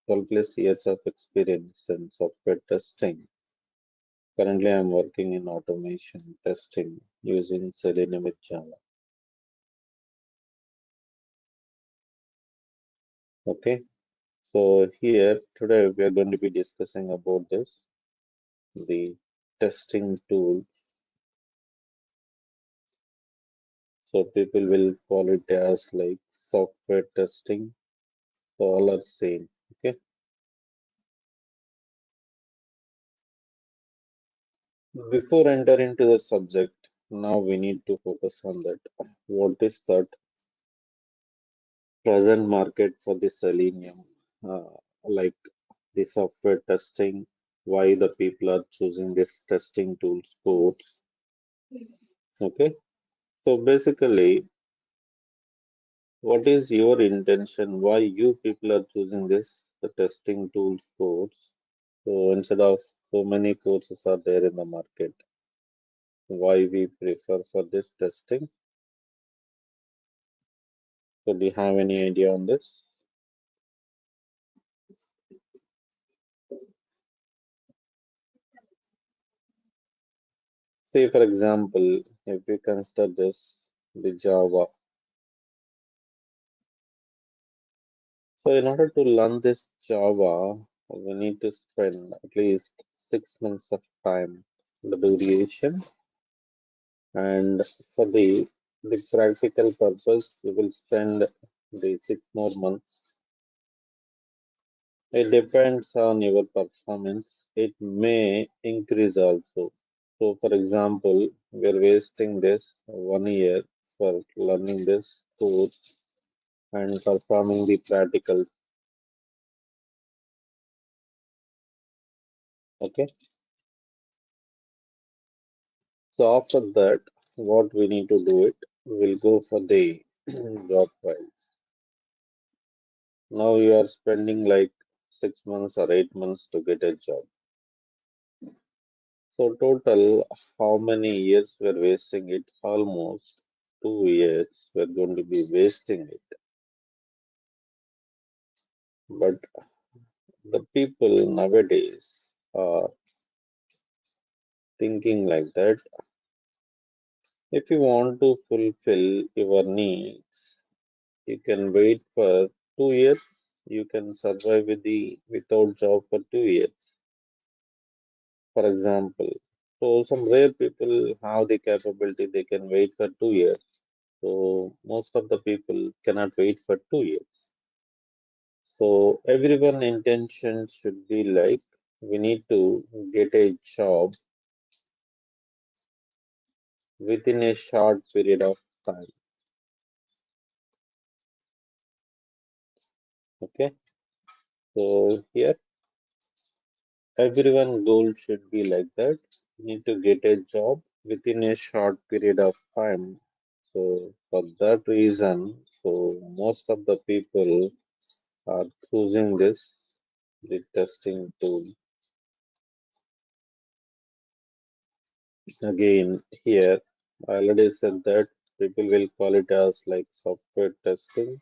12 plus years of experience in software testing. Currently, I'm working in automation testing using Selenium with Java. Okay, so here today we are going to be discussing about this, the testing tool. So people will call it as like software testing. So all are same. Okay. Before enter into the subject, now we need to focus on that. What is that present market for the Selenium? Uh, like the software testing, why the people are choosing this testing tool sports. Okay. So basically, what is your intention? Why you people are choosing this the testing tools course? So instead of so many courses are there in the market, why we prefer for this testing? So do you have any idea on this? Say for example, if we consider this the Java. So in order to learn this Java, we need to spend at least 6 months of time, the duration, and for the practical purpose, we will spend the 6 more months. It depends on your performance. It may increase also. So, for example, we are wasting this 1 year for learning this course and performing the practical. Okay. So after that, what we need to do it, we'll go for the job files. Now you are spending like 6 months or 8 months to get a job. So total, how many years we're wasting it? Almost 2 years we're going to be wasting it. But the people nowadays are thinking like that. If you want to fulfill your needs, you can wait for 2 years. You can survive without job for 2 years, for example. So some rare people have the capability they can wait for 2 years. So most of the people cannot wait for 2 years. So everyone intention should be like we need to get a job within a short period of time. Okay. So here everyone goal should be like that. You need to get a job within a short period of time. So for that reason, so most of the people are choosing this the testing tool. Again, here I already said that people will call it as like software testing.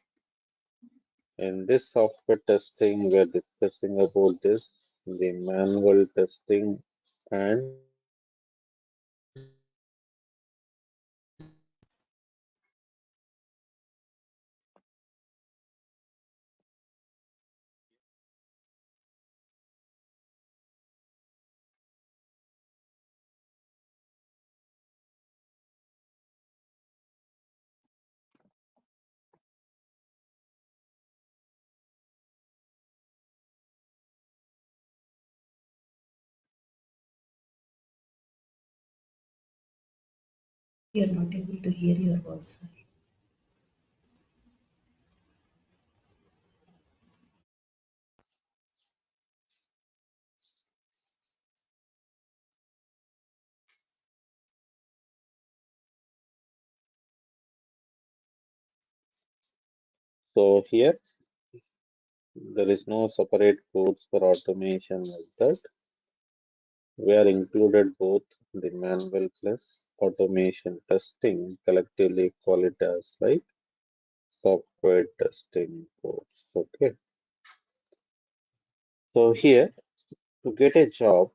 In this software testing, we are discussing about this, the manual testing and You're not able to hear your voice. so here there is no separate codes for automation like that. We are included both the manual plus automation testing collectively call it as like software testing codes. Okay. So here, to get a job,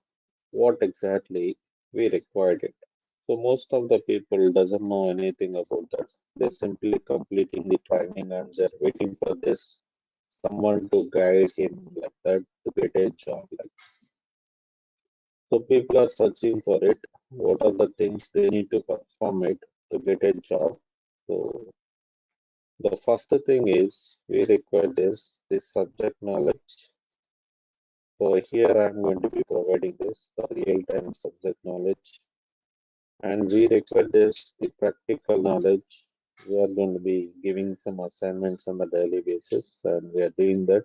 what exactly we required it. So most of the people doesn't know anything about that. They're simply completing the training and they're waiting for this someone to guide him like that to get a job. Like so, people are searching for it. What are the things they need to perform it to get a job? So the first thing is we require this subject knowledge. So here I'm going to be providing this the real-time subject knowledge, and we require this the practical knowledge. We are going to be giving some assignments on a daily basis, and we are doing that.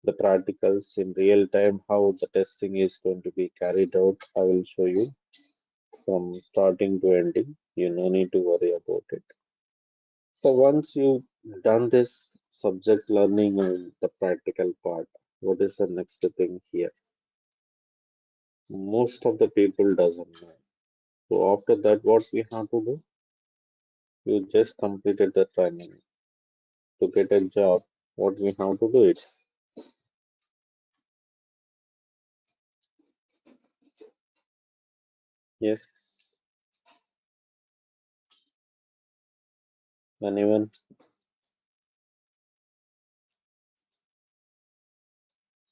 The practicals in real time, how the testing is going to be carried out, I will show you from starting to ending. You no need to worry about it. So once you've done this subject learning and the practical part, what is the next thing here? Most of the people doesn't know. So after that, what we have to do? You just completed the training. To get a job, what we have to do it? Yes, anyone?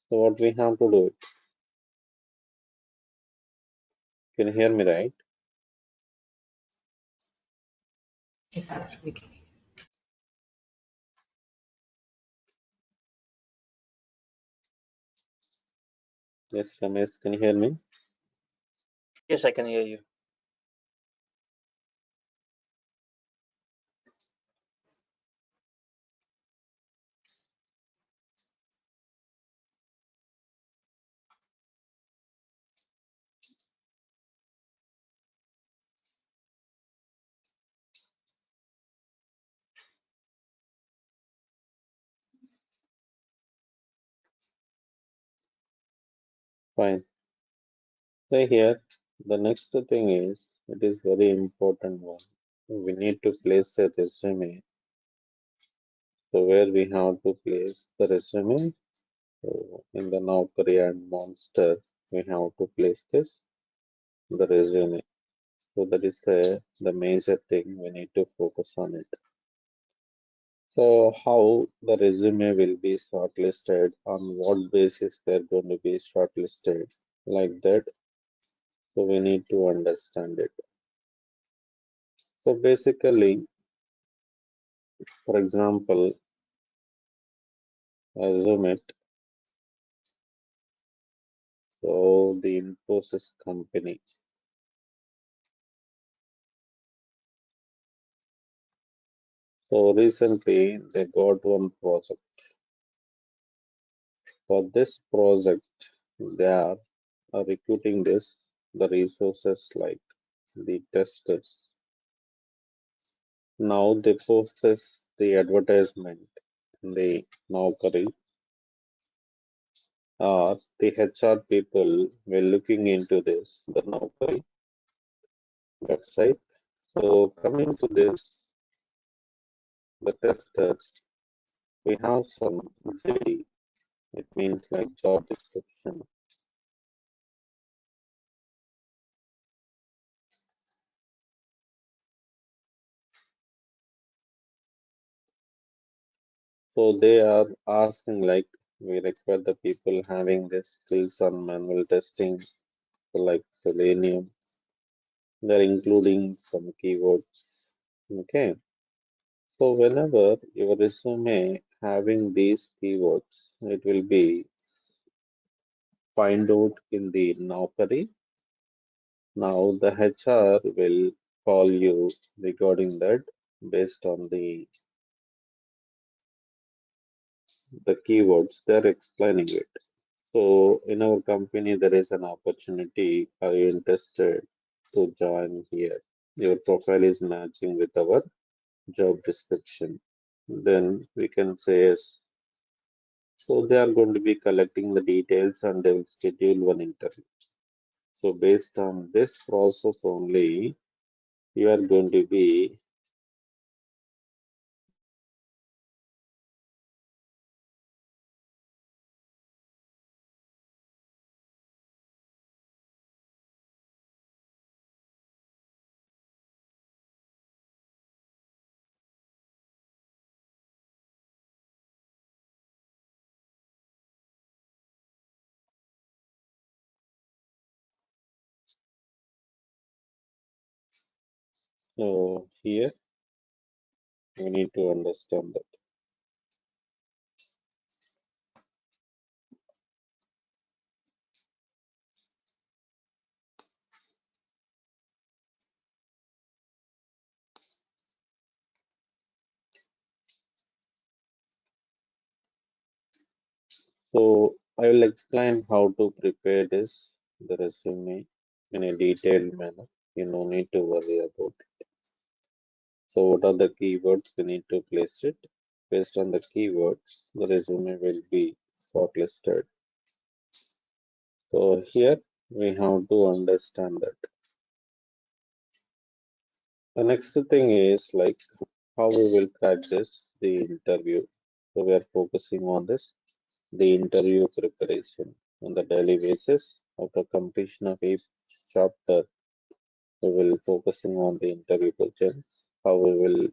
So what we have to do it? Can you hear me right? Yes, sir. We can. Yes, Ramesh, can you hear me? Yes, I can hear you. Fine. So here, the next thing is, it is very important one. We need to place a resume. So where we have to place the resume? So in the Naukri and Monster, we have to place this, the resume. So that is the major thing we need to focus on it. So how the resume will be shortlisted, on what basis they're going to be shortlisted, like that. So we need to understand it. So basically, for example, assume it. So the Infosys company. So recently they got one project. For this project, they are recruiting the resources like the testers. Now they post the advertisement in the Naukri. The HR people were looking into the Naukri website. So coming to this, the testers, we have some JD. It means like job description. So they are asking like we require the people having this skills on manual testing, so like Selenium. They're including some keywords. Okay. So whenever your resume having these keywords, it will be find out in the Naukri. Now the HR will call you regarding that based on the keywords they're explaining it. So in our company there is an opportunity. Are you interested to join here? Your profile is matching with our job description. Then we can say yes. So they are going to be collecting the details and they will schedule one interview. So based on this process only, you are going to be So here we need to understand that. So I will explain how to prepare this, the resume, in a detailed manner. You no need to worry about it. So what are the keywords we need to place it? Based on the keywords, the resume will be shortlisted. So here we have to understand that. The next thing is like how we will practice the interview. So we are focusing on this, the interview preparation on the daily basis. After completion of each chapter, we will focusing on the interview questions, how we will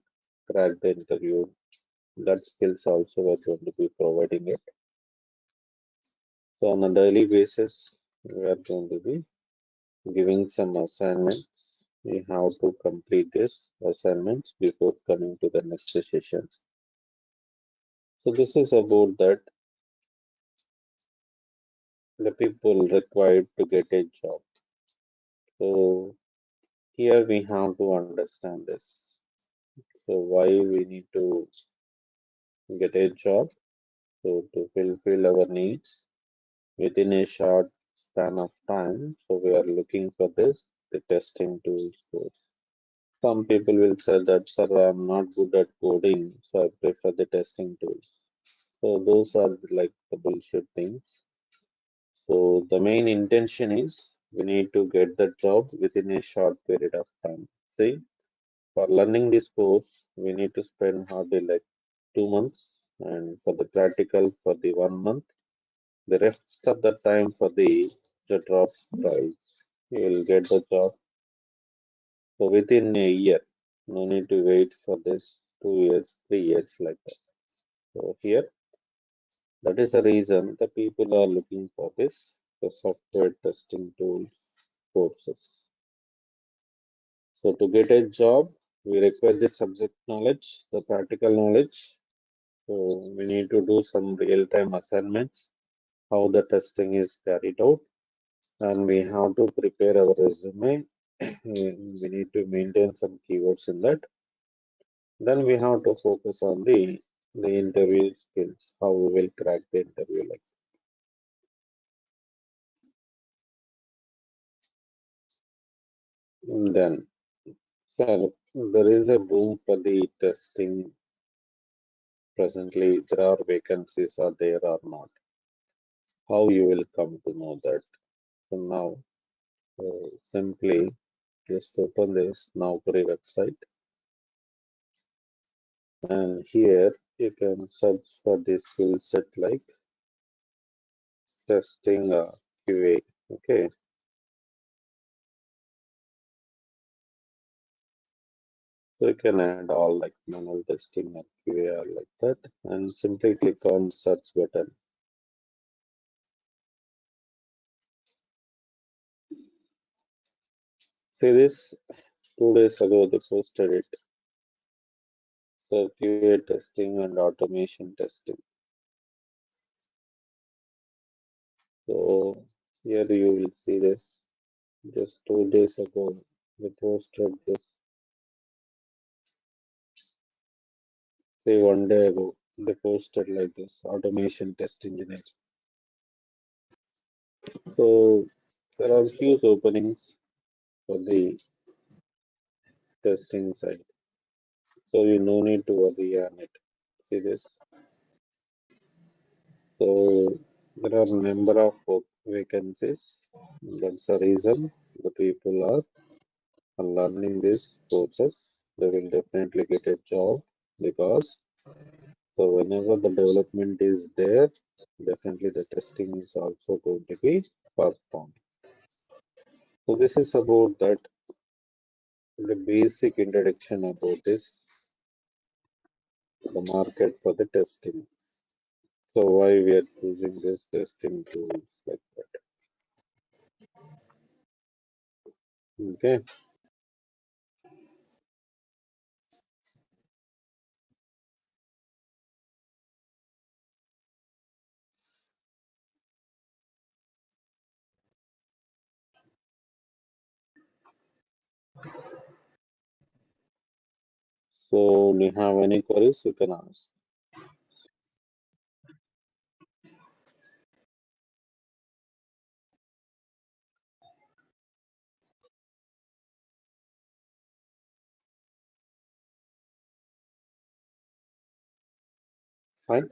crack the interview. That skills also we are going to be providing it. So on a daily basis, we are going to be giving some assignments. We have to complete this assignments before coming to the next session. So this is about that the people required to get a job. So here we have to understand this. So why we need to get a job? So to fulfill our needs within a short span of time. So we are looking for this, the testing tools course. Some people will say that, sir, I'm not good at coding, so I prefer the testing tools. So those are like the bullshit things. So the main intention is we need to get the job within a short period of time. See, for learning this course, we need to spend hardly like 2 months, and for the practical for the 1 month. The rest of the time for the job trials, you will get the job. So within a year, no need to wait for this 2 years, 3 years like that. So here, that is the reason the people are looking for this, the software testing tools courses. So to get a job, we require the subject knowledge, the practical knowledge. So we need to do some real-time assignments, how the testing is carried out, and we have to prepare our resume. We need to maintain some keywords in that. Then we have to focus on the interview skills, how we will crack the interview like. And then, so there is a boom for the testing presently. There are vacancies, are there or not? How you will come to know that? So now, simply just open this Naukri website, and here you can search for the skill set like testing QA. Okay, so you can add all like manual testing and QA or like that, and simply click on search button. See this 2 days ago they posted it. So QA testing and automation testing. So here you will see this. Just 2 days ago they posted this. Say 1 day ago they posted like this automation test engineer. So there are huge openings for the testing side. So you no need to worry on it. See this. So there are number of vacancies. That's the reason the people are learning these courses. They will definitely get a job because so whenever the development is there, definitely the testing is also going to be performed. So this is about that the basic introduction about this the market for the testing. So why we are choosing this testing tools like that. Okay. So, do you have any queries? You can ask. Fine?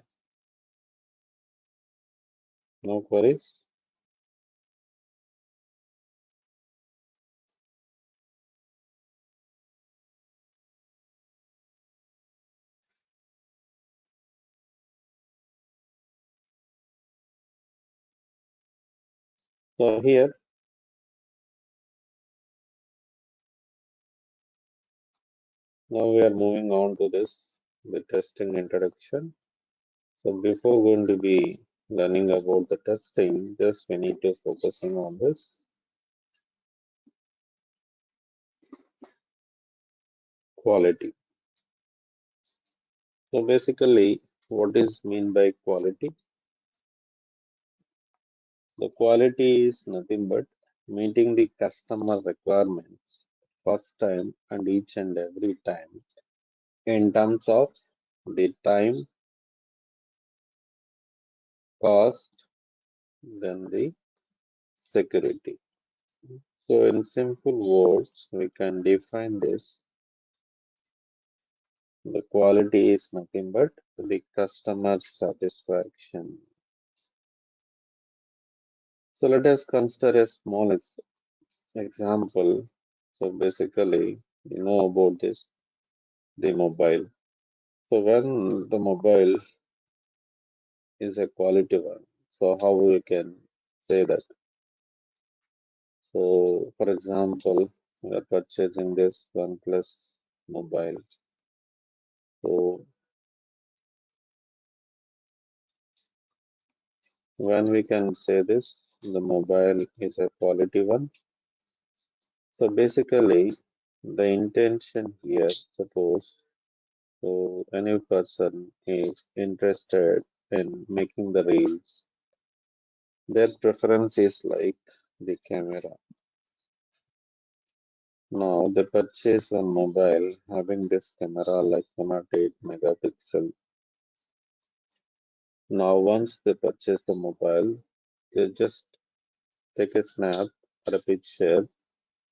No queries? So, here, now we are moving on to this, the testing introduction. So, before going to be learning about the testing, just we need to focusing on this quality. So, basically, what is mean by quality? The quality is nothing but meeting the customer requirements first time and each and every time in terms of the time, cost, then the security. So, in simple words, we can define this. The quality is nothing but the customer satisfaction. So, let us consider a small example. So, basically, you know about this, the mobile. So, when the mobile is a quality one, so how we can say that? So, for example, we are purchasing this OnePlus mobile. So, when we can say this, the mobile is a quality one. So, basically, the intention here, suppose, so any person is interested in making the reels, their preference is like the camera. Now, they purchase one mobile having this camera like 108 megapixel. Now, once they purchase the mobile, they just take a snap or a picture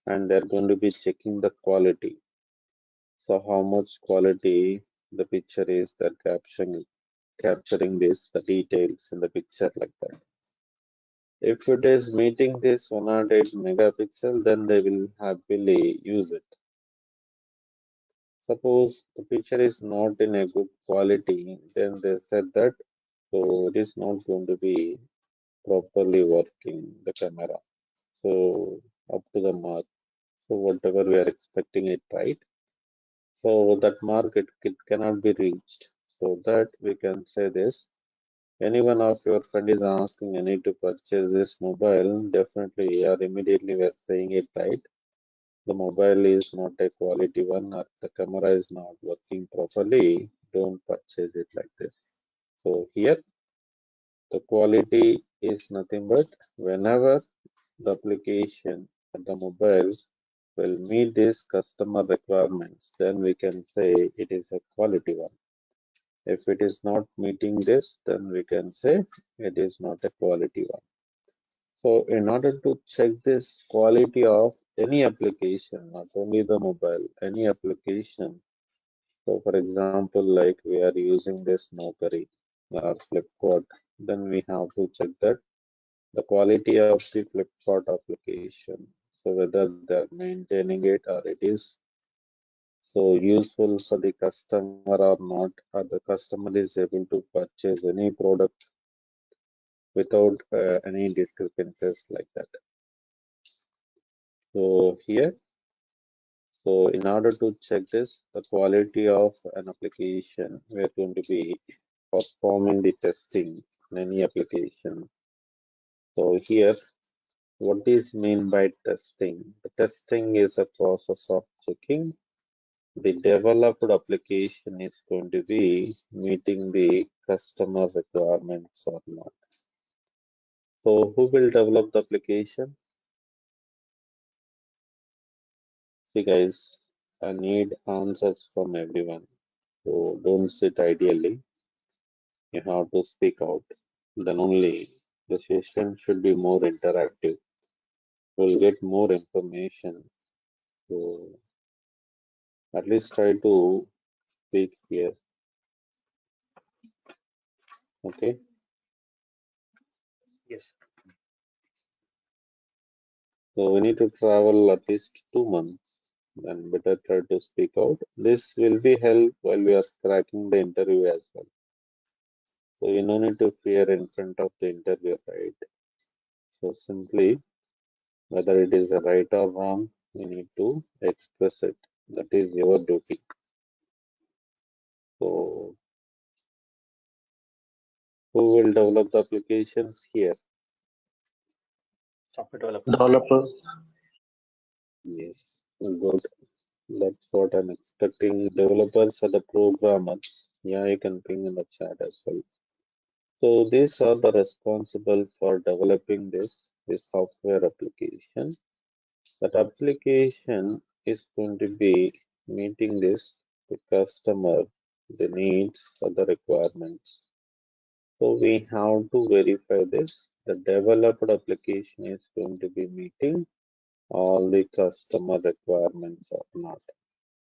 and they're going to be checking the quality. So, how much quality the picture is, they're capturing this, the details in the picture like that. If it is meeting this 108 megapixel, then they will happily use it. Suppose the picture is not in a good quality, then they said that so it is not going to be properly working the camera. So up to the mark. So whatever we are expecting it right. So that mark it cannot be reached. So that we can say this. Any one of your friend is asking, I need to purchase this mobile, definitely or immediately we are saying it right. The mobile is not a quality one or the camera is not working properly, don't purchase it like this. So here the quality is nothing but whenever the application and the mobile will meet these customer requirements, then we can say it is a quality one. If it is not meeting this, then we can say it is not a quality one. So in order to check this quality of any application, not only the mobile, any application. So for example, like we are using this Naukri or Flipkart, then we have to check that the quality of the Flipkart application. So whether they're maintaining it or it is so useful for the customer or not, or the customer is able to purchase any product without any discrepancies like that. So here, so in order to check this, the quality of an application, we are going to be performing the testing in any application. So here, what is mean by testing? The testing is a process of checking the developed application is going to be meeting the customer requirements or not. So who will develop the application? See guys, I need answers from everyone. So don't sit ideally. You have to speak out. Then only the session should be more interactive. We'll get more information. So at least try to speak here. Okay. Yes. So we need to travel at least 2 months. Then better try to speak out. This will be help while we are cracking the interview as well. So you no need to fear in front of the interview, right? So simply, whether it is right or wrong, you need to express it. That is your duty. So who will develop the applications here? Software developer. Developer. Yes, good. That's what I'm expecting. Developers are the programmers. Yeah, you can ping in the chat as well. So these are the responsible for developing this software application. That application is going to be meeting the customer, the needs or the requirements. So we have to verify this. The developed application is going to be meeting all the customer requirements or not.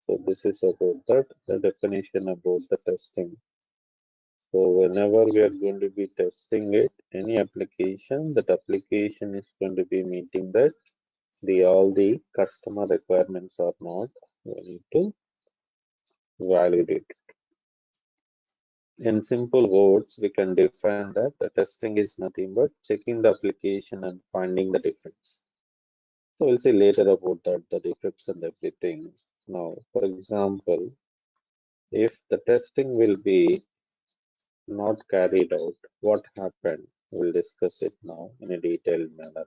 So this is about that, the definition about the testing. So whenever we are going to be testing it, any application, that application is going to be meeting that the all the customer requirements or not. We need to validate. In simple words, we can define that the testing is nothing but checking the application and finding the defects. So we'll see later about that, the defects and everything. Now, for example, if the testing will be not carried out, what happened? We'll discuss it now in a detailed manner.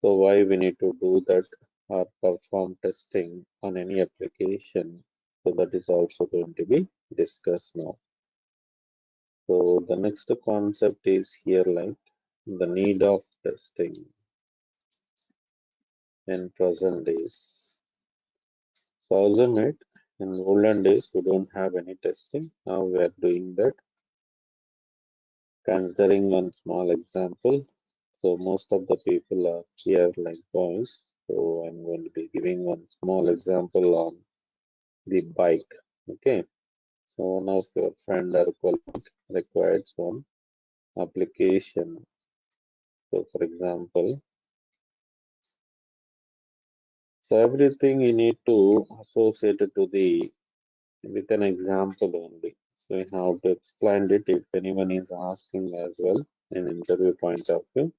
So why we need to do that or perform testing on any application? So that is also going to be discussed now. So the next concept is here like the need of testing in present days. So assume it in olden days we don't have any testing. Now we are doing that. Considering one small example. So most of the people are here like boys. So I'm going to be giving one small example on the bike. Okay. So one of your friend or colleague requires one application. So for example, so everything you need to associate it to the with an example only. So you have to explain it if anyone is asking as well in interview point of view.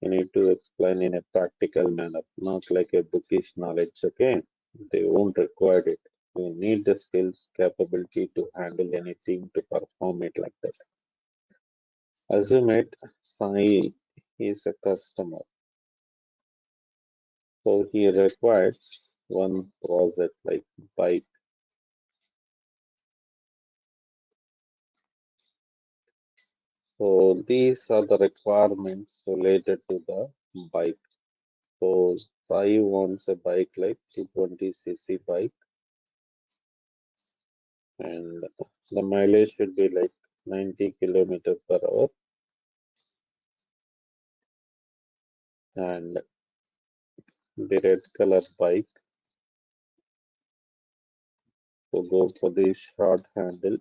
You need to explain in a practical manner, not like a bookish knowledge. Okay, they won't require it. You need the skills, capability to handle anything to perform it like that. Assume it, Sai is a customer, so he requires one project like bike. So these are the requirements related to the bike. So Sai wants a bike like 220cc bike, and the mileage should be like 90 kilometers per hour, and the red color bike to go for the short handle.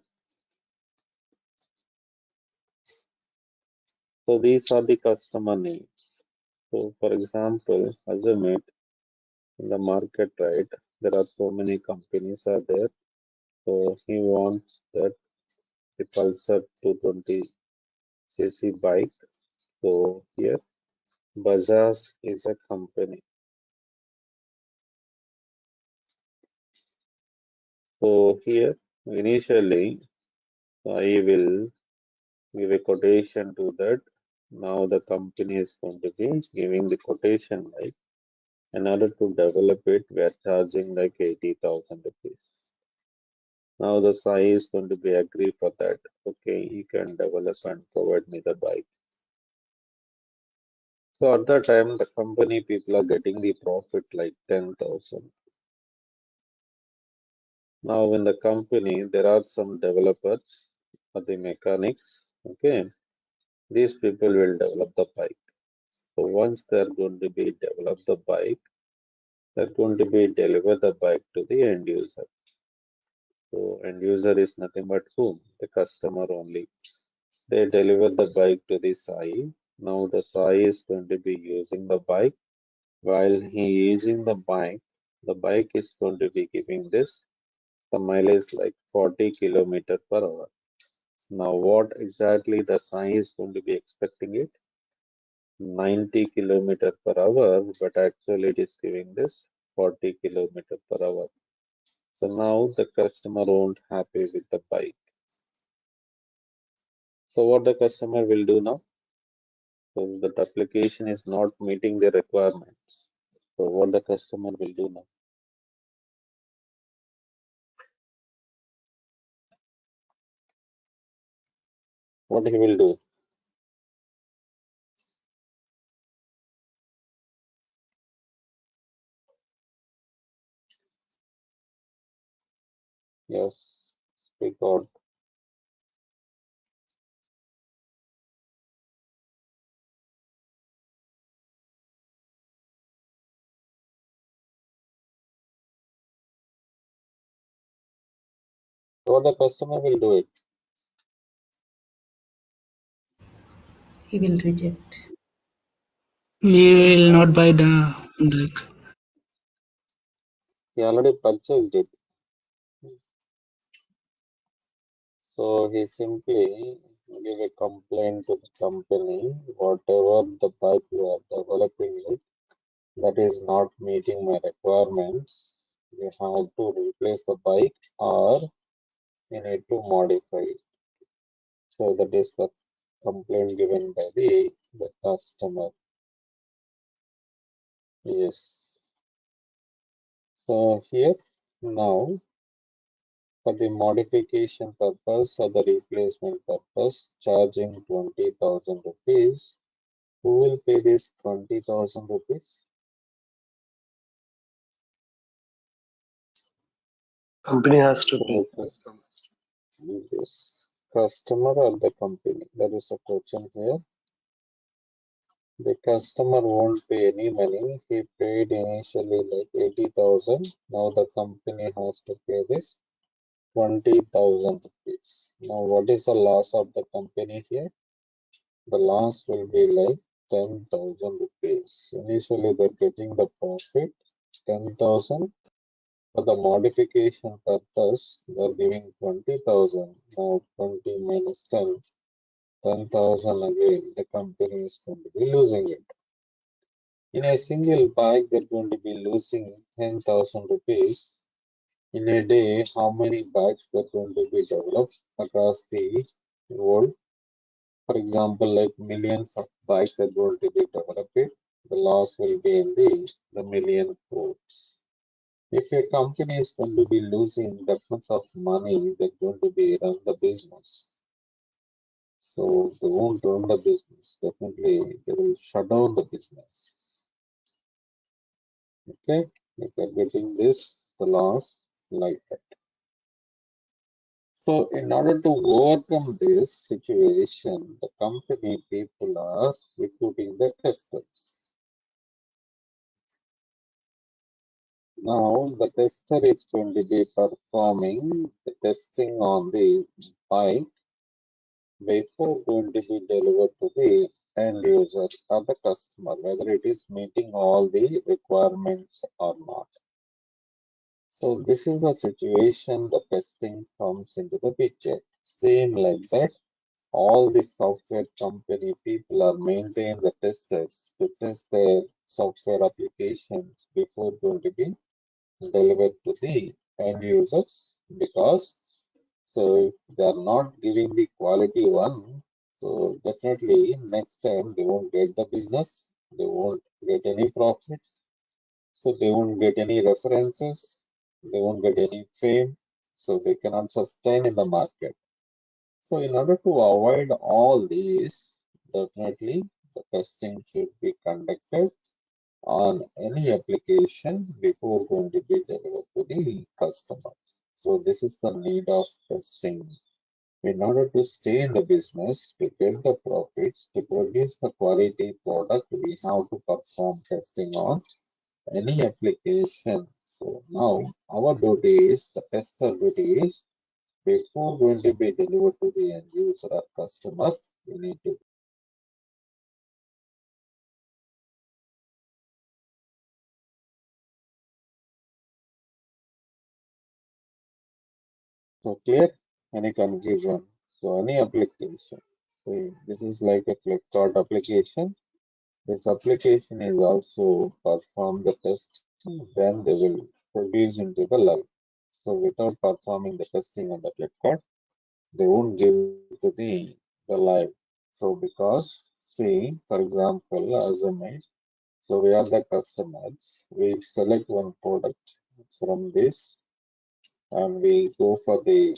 So these are the customer needs. So for example, assume it in the market, right? There are so many companies are there. So he wants that the Pulsar 220cc bike. So here Bajaj is a company. So here initially I will give a quotation to that. Now the company is going to be giving the quotation like in order to develop it, we are charging like 80,000 rupees. Now the Sai is going to be agree for that. Okay, you can develop and provide me the bike. So at that time, the company people are getting the profit like 10,000. Now in the company, there are some developers or the mechanics. Okay, these people will develop the bike. So once they're going to be develop the bike, they're going to be deliver the bike to the end user. So end user is nothing but whom? The customer only. They deliver the bike to the Sai. Now the Sai is going to be using the bike. While he using the bike is going to be giving this the mileage like 40 kilometer per hour. Now what exactly the Sai is going to be expecting it? 90 kilometer per hour, but actually it is giving this 40 kilometer per hour. So now the customer won't happy with the bike. So what the customer will do now? So that application is not meeting the requirements. So what the customer will do now? What he will do? Yes, speak out. So what the customer will do it? He will reject. We will not buy the like He already purchased it. So he simply give a complaint to the company, whatever the bike you are developing it, that is not meeting my requirements. You have to replace the bike or you need to modify it. So that is the complaint given by the customer. Yes. So here now for the modification purpose or the replacement purpose, charging 20,000 rupees. Who will pay this 20,000 rupees? Company has to pay. Okay. Yes. Customer or the company? There is a question here. The customer won't pay any money. He paid initially like 80,000. Now the company has to pay this 20,000 rupees. Now what is the loss of the company here? The loss will be like 10,000 rupees. Initially they're getting the profit 10,000. For the modification purpose, they're giving 20,000. Now 20 minus 10, 10,000 again. The company is going to be losing it. In a single bike, they're going to be losing 10,000 rupees. In a day, how many bikes they're going to be developed across the world? For example, like millions of bikes are going to be developed. The loss will be in the million crores. If your company is going to be losing that much of money, they're going to be run the business. So they won't run the business. Definitely, they will shut down the business. Okay, if you're getting this, the loss like that. So in order to overcome this situation, the company people are recruiting the testers. Now the tester is going to be performing the testing on the bike before going to be delivered to the end user or the customer, whether it is meeting all the requirements or not. So this is a situation the testing comes into the picture. Same like that, all the software company people are maintaining the testers to test their software applications before going to be delivered to the end users because so if they are not giving the quality one, so definitely next time they won't get the business, they won't get any profits, so they won't get any references, they won't get any fame, so they cannot sustain in the market. So in order to avoid all these, definitely the testing should be conducted on any application before going to be delivered to the customer. So this is the need of testing. In order to stay in the business, to get the profits, to produce the quality product, we have to perform testing on any application. So now our duty is, the tester duty is, before going to be delivered to the end user or customer, we need to. So clear? Any confusion? So any application. So this is like a Flipkart application. This application is also perform the test, then they will produce into the live. So without performing the testing on the Flipkart, they won't give to the live. So because see, for example, assume so we are the customers. We select one product from this and we go for the,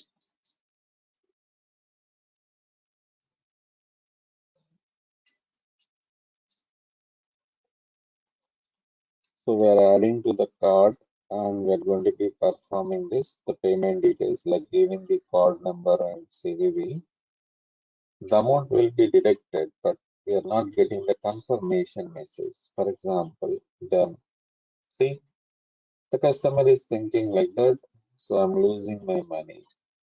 so we are adding to the cart and we are going to be performing this, the payment details like giving the card number and CVV. The amount will be deducted, but we are not getting the confirmation message. For example, done. See, the customer is thinking like that, so I'm losing my money.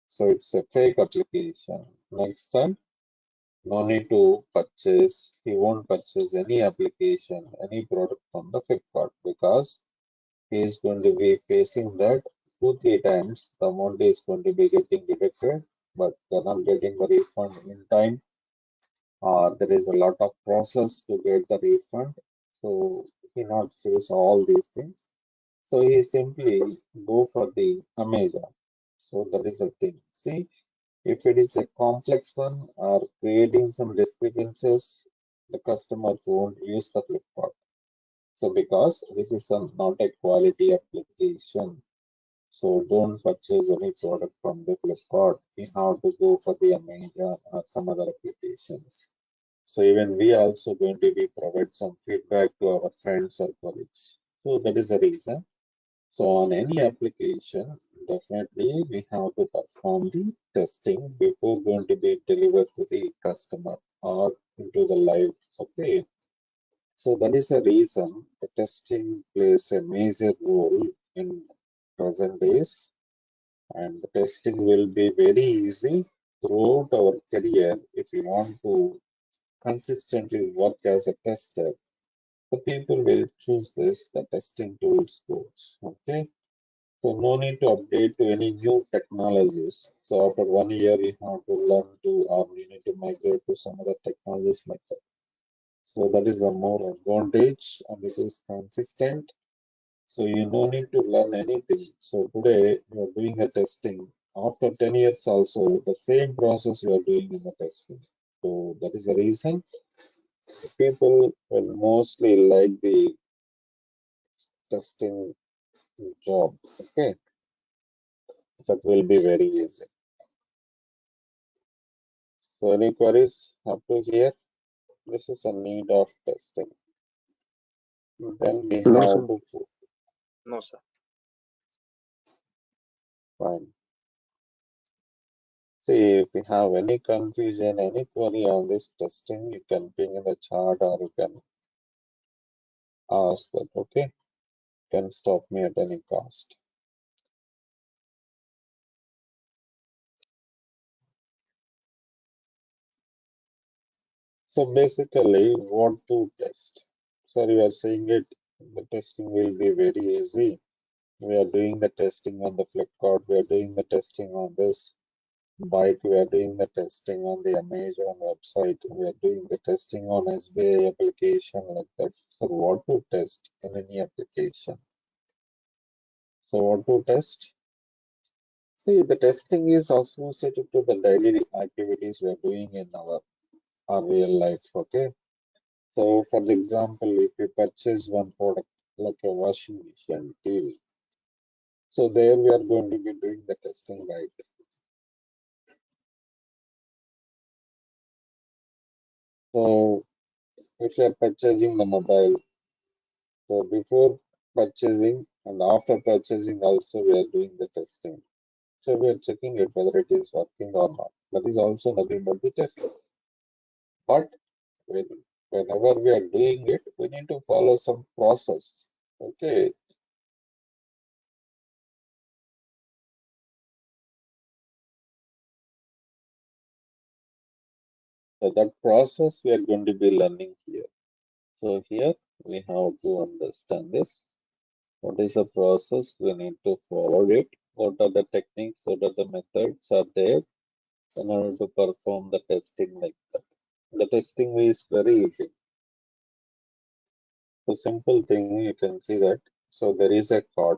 So it's a fake application. Next time, no need to purchase. He won't purchase any application, any product from the Flipkart because he is going to be facing that 2, 3 times. The amount is going to be getting deducted, but they're not getting the refund in time. There is a lot of process to get the refund. So he not face all these things. So he simply go for the Amazon. So that is the thing. See, if it is a complex one or creating some discrepancies, the customers won't use the Flipkart. So because this is not a quality application, so don't purchase any product from the Flipkart. You have to go for the Amazon or some other applications. So even we also going to be provide some feedback to our friends or colleagues. So that is the reason. So on any application, definitely we have to perform the testing before going to be delivered to the customer or into the live. Okay. So that is the reason the testing plays a major role in present days, and the testing will be very easy throughout our career if we want to consistently work as a tester. The people will choose this, the testing tools course. Okay. So no need to update to any new technologies. So after 1 year, you have to learn to, or you need to migrate to some other technologies like that. So that is the more advantage, and it is consistent. So you no need to learn anything. So today you are doing the testing. After 10 years also, the same process you are doing in the testing. So that is the reason people will mostly like the testing job. Okay, that will be very easy. So any queries up to here? This is a need of testing. Then we No, have sir. to No, sir. find. See, if you have any confusion, any query on this testing, you can ping in the chat or you can ask that. Okay, can stop me at any cost. So basically, what to test? So you are saying it, the testing will be very easy. We are doing the testing on the Flipkart, we are doing the testing on this bike, we are doing the testing on the Amazon website, we are doing the testing on SBI application like that. So what to test in any application? So what to test? See, the testing is associated to the daily activities we are doing in our real life. Okay. So for example, if you purchase one product like a washing machine, TV, so there we are going to be doing the testing, right? So if you are purchasing the mobile, so before purchasing and after purchasing also we are doing the testing. So we are checking it whether it is working or not. That is also nothing but the testing. But whenever we are doing it, we need to follow some process. Okay. So that process we are going to be learning here. So here we have to understand this. What is the process? We need to follow it. What are the techniques? What are the methods are there in order to perform the testing like that? The testing is very easy. So simple thing you can see that. So there is a card.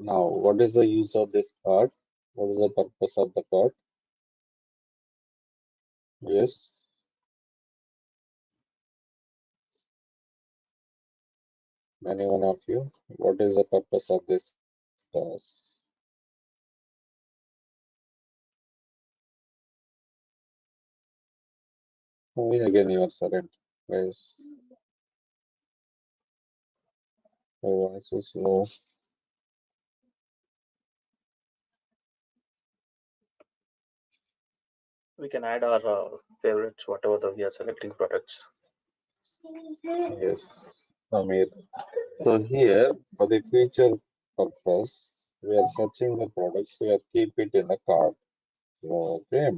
Now, what is the use of this card? What is the purpose of the card? Yes, any one of you. What is the purpose of this class? Again, you are silent. Guys, your voice is low. We can add our favorites, whatever we are selecting products. Yes, Amir. So here, for the future purpose, we are searching the products. We are keep it in a cart. Okay.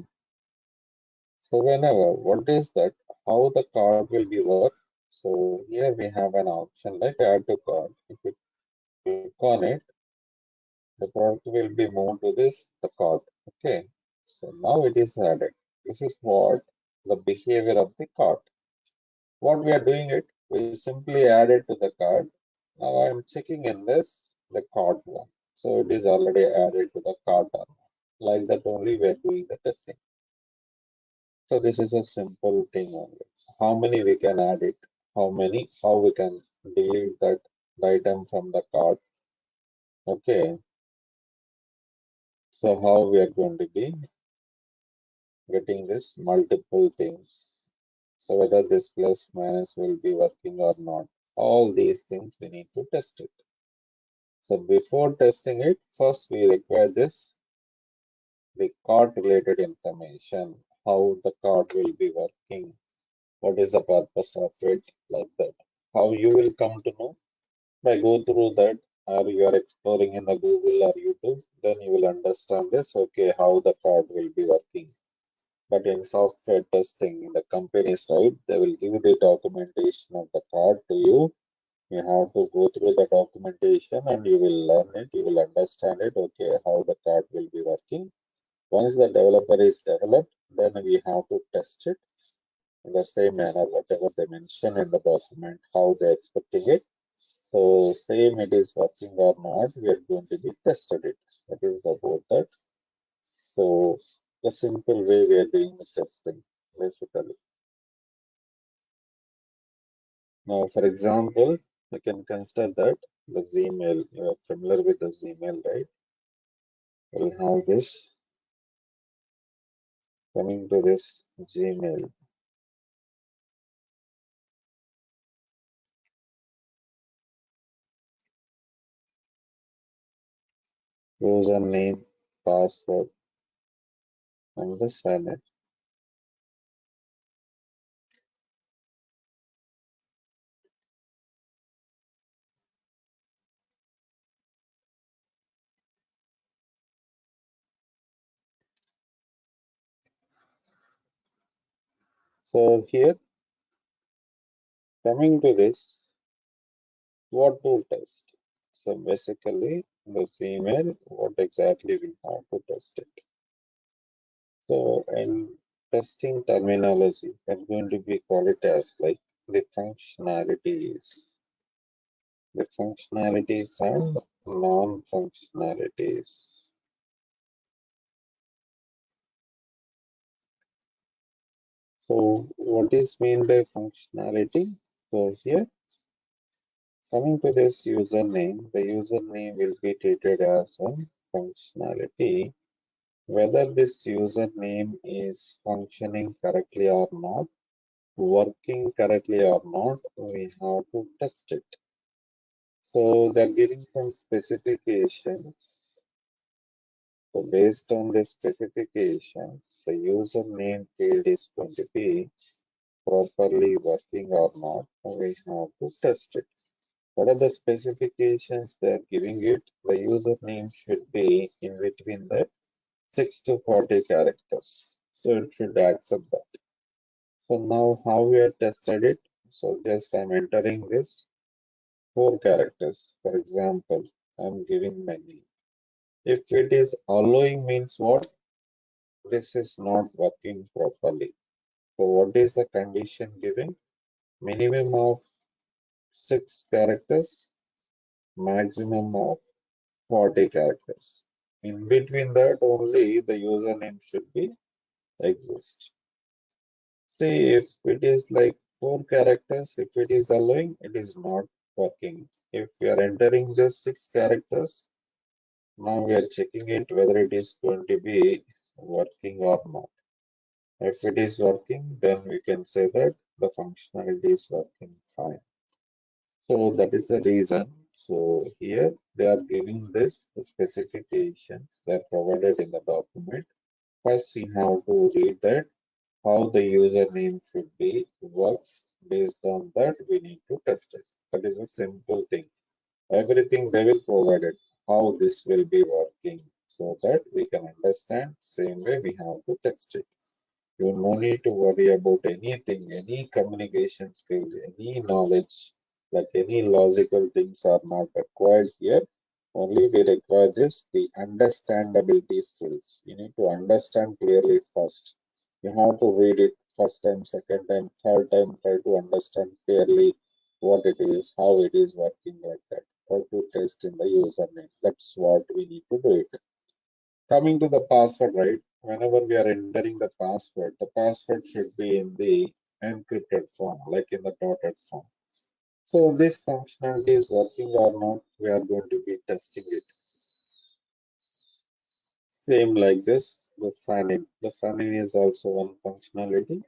So whenever, what is that? How the card will be work? So here we have an option like add to cart. If you click on it, the product will be moved to this the cart. Okay. So now it is added. This is what the behavior of the cart. What we are doing it, we simply add it to the cart. Now I am checking in this the cart one. So it is already added to the cart one. Like that only we are doing the testing. So this is a simple thing only. How many we can add it? How many? How we can delete that item from the cart? Okay. So how we are going to be getting this multiple things? So whether this plus minus will be working or not. All these things we need to test it. So before testing it, first we require this the card related information, how the card will be working, what is the purpose of it, like that. How you will come to know by go through that, or you are exploring in the Google or YouTube, then you will understand this, okay, how the card will be working. But in software testing in the companies, right, they will give the documentation of the card to you. You have to go through the documentation and you will learn it, you will understand it, okay, how the card will be working. Once the developer is developed, then we have to test it in the same manner, whatever they mention in the document, how they're expecting it. So same it is working or not, we are going to be tested it. That is about that. So the simple way we are doing the testing, basically. Now, for example, you can consider that the Gmail, you are familiar with the Gmail, right? We'll have this coming to this Gmail. Username, password, and the sign. So here, coming to this, what to test? So basically, this email, what exactly we have to test it. So in testing terminology, I'm going to be call it as like the functionalities and non-functionalities. So what is mean by functionality? So here, coming to this username, the username will be treated as a functionality. Whether this username is functioning correctly or not, working correctly or not, we have to test it. So they're giving some specifications. So based on the specifications, the username field is going to be properly working or not. We have to test it. What are the specifications they are giving it? The username should be in between the 6 to 40 characters. So it should accept that. So now how we have tested it? So just I'm entering this 4 characters. For example, I'm giving my name. If it is allowing means what? This is not working properly. So what is the condition giving? Minimum of 6 characters, maximum of 40 characters. In between that only the username should be exist. See, if it is like 4 characters, if it is allowing, it is not working. If we are entering the 6 characters, now we are checking it whether it is going to be working or not. If it is working, then we can say that the functionality is working fine. So that is the reason. So here they are giving this the specifications that are provided in the document. First, we have to read that how the username should be works. Based on that, we need to test it. That is a simple thing. Everything they will provide it, how this will be working, so that we can understand. Same way we have to test it. You no need to worry about anything, any communication skill, any knowledge, like any logical things are not required here. Only we require this, the understandability skills. You need to understand clearly first. You have to read it first time, second time, third time, try to understand clearly what it is, how it is working like that. How to test in the username. That's what we need to do it. Coming to the password, right? Whenever we are entering the password should be in the encrypted form, like in the dotted form. So this functionality is working or not, we are going to be testing it. Same like this, the sign in. The sign in is also one functionality.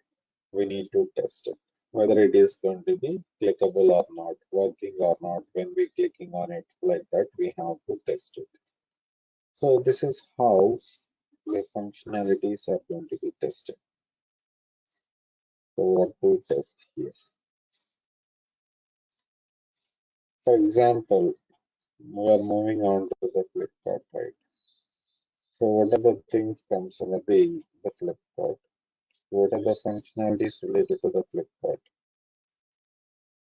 We need to test it, whether it is going to be clickable or not, working or not. When we clicking on it like that, we have to test it. So this is how the functionalities are going to be tested. So what to test here? For example, we are moving on to the Flipkart, right? So what are the things comes under the Flipkart? What are the functionalities related to the Flipkart?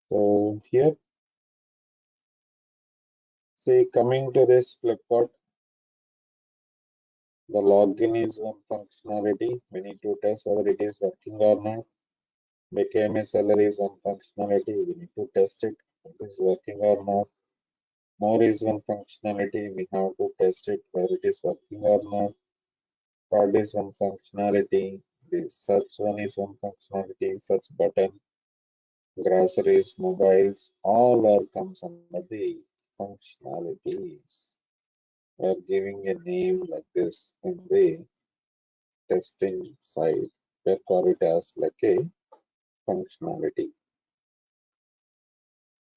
So here, say coming to this Flipkart, the login is one functionality. We need to test whether it is working or not. Became a seller is one functionality. We need to test it. It is working or not. More is one functionality. We have to test it whether it is working or not. Card is one functionality. The search one is one functionality. Search button, groceries, mobiles, all are comes under the functionalities. We are giving a name like this in the testing side. We call it as like a functionality.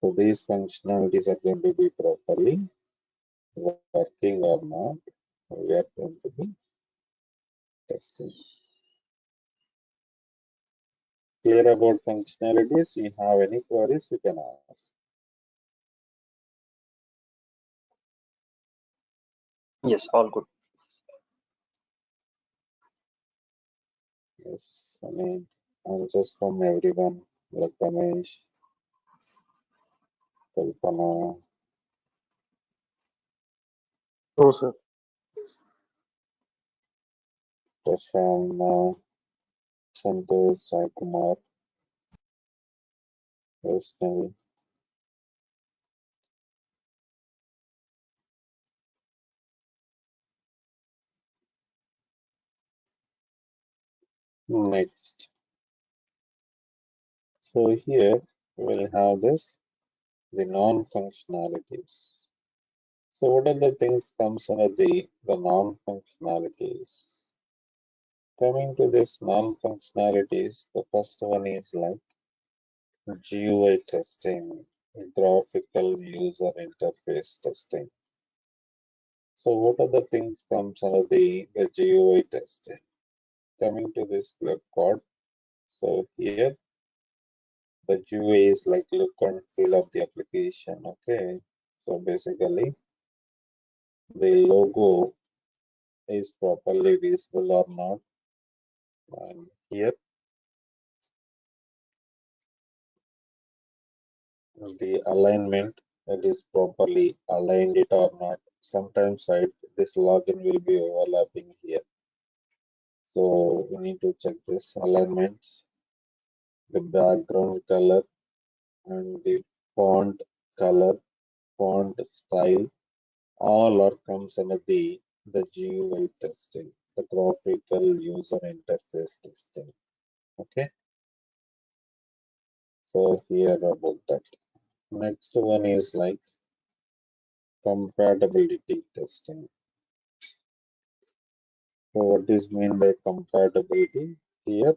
So these functionalities are going to be properly working or not. We are going to be testing. Clear about functionalities? You have any queries, you can ask. Yes, all good. Yes, any answers from everyone, like Ganesh, Kalpana, No, sir. Prashant, Santosh, Sai Kumar, Vaishnavi. Next. So here we'll have this, the non-functionalities. So what are the things comes under the non-functionalities? Coming to this non-functionalities, the first one is like GUI testing, graphical user interface testing. So what are the things comes under the GUI testing? Coming to this flip chart. So here the GUI is like look and feel of the application. Okay. So basically the logo is properly visible or not. And here the alignment, it is properly aligned it or not. Sometimes this login will be overlapping here. So we need to check this alignments, the background color and the font color, font style, all are comes under the GUI testing, the graphical user interface testing. Okay, so here about that. Next one is like compatibility testing. So what is mean by compatibility? Here,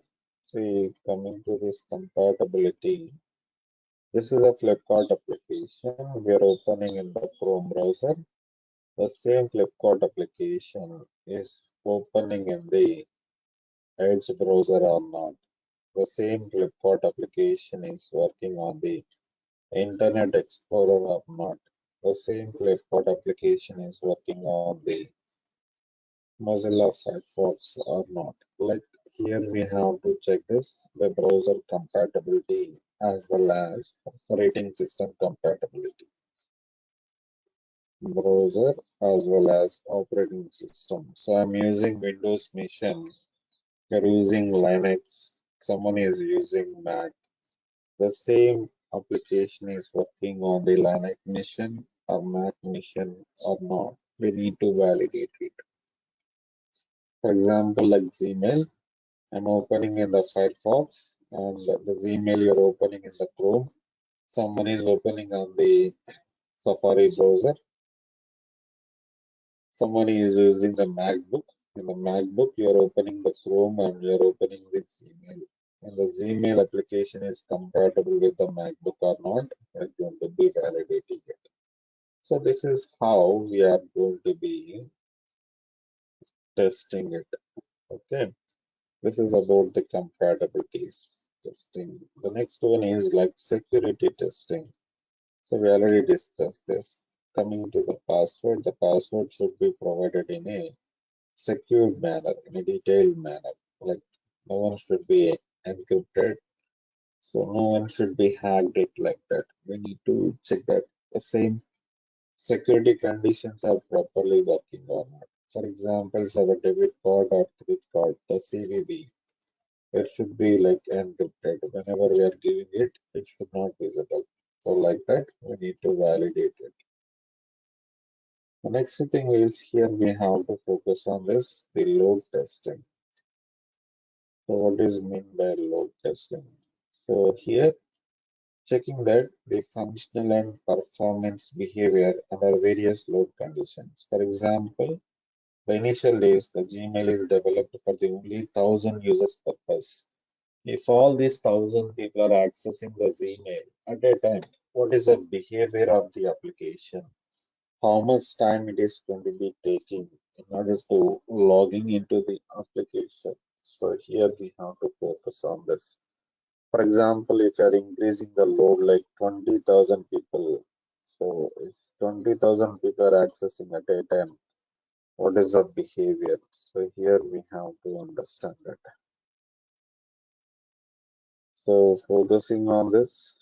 see, coming to this compatibility, this is a Flipkart application we are opening in the Chrome browser. The same Flipkart application is opening in the Edge browser or not. The same Flipkart application is working on the Internet Explorer or not. The same Flipkart application is working on the Mozilla Firefox or not. Like here we have to check this, the browser compatibility as well as operating system compatibility. Browser as well as operating system. So I'm using Windows Mission, you're using Linux, someone is using Mac. The same application is working on the Linux mission or Mac mission or not. We need to validate it. For example, like Gmail, I'm opening in the Firefox and the Gmail you're opening in the Chrome. Someone is opening on the Safari browser. Someone is using the MacBook. In the MacBook, you're opening the Chrome and you're opening the Gmail. And the Gmail application is compatible with the MacBook or not, we're going to be validating it. So this is how we are going to be testing it. Okay. This is about the compatibilities testing. The next one is like security testing. So we already discussed this. Coming to the password should be provided in a secure manner, in a detailed manner. Like no one should be encrypted, so no one should be hacked it like that. We need to check that the same security conditions are properly working or not. For example, our debit card or credit card, the CVV, it should be like encrypted. Whenever we are giving it, it should not be visible. So like that, we need to validate it. The next thing is here we have to focus on this, the load testing. So what is mean by load testing? So here checking that the functional and performance behavior under various load conditions. For example, the initial days, the Gmail is developed for the only 1,000 users purpose. If all these 1,000 people are accessing the Gmail at a time, what is the behavior of the application? How much time it is going to be taking in order to logging into the application? So here we have to focus on this. For example, if you are increasing the load like 20,000 people, so if 20,000 people are accessing at a time, what is the behavior? So here we have to understand that. So focusing on this,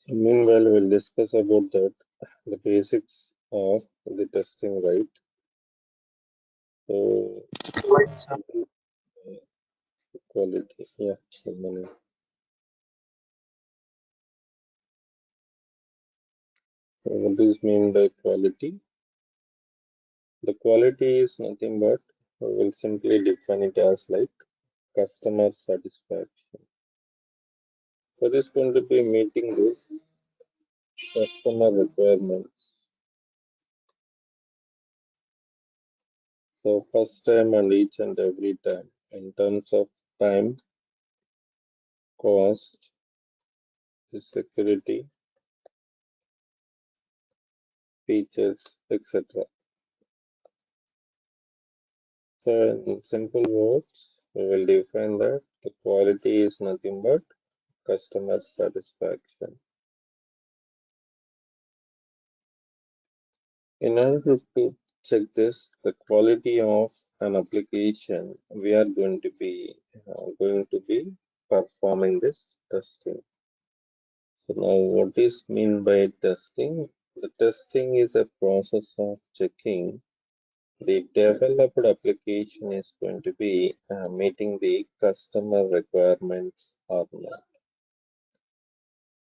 Meanwhile, we'll discuss about that, the basics of the testing, right? So, Right, sir. what is quality? Yeah, good morning. So what is mean by quality? The quality is nothing but we'll simply define it as like customer satisfaction. So this is going to be meeting this customer requirements. So first time and each and every time in terms of time, cost, the security, features, etc. So in simple words, we will define that the quality is nothing but customer satisfaction. In order to check this, the quality of an application, we are going to be performing this testing. So now, what is mean by testing? The testing is a process of checking the developed application is going to be meeting the customer requirements or not.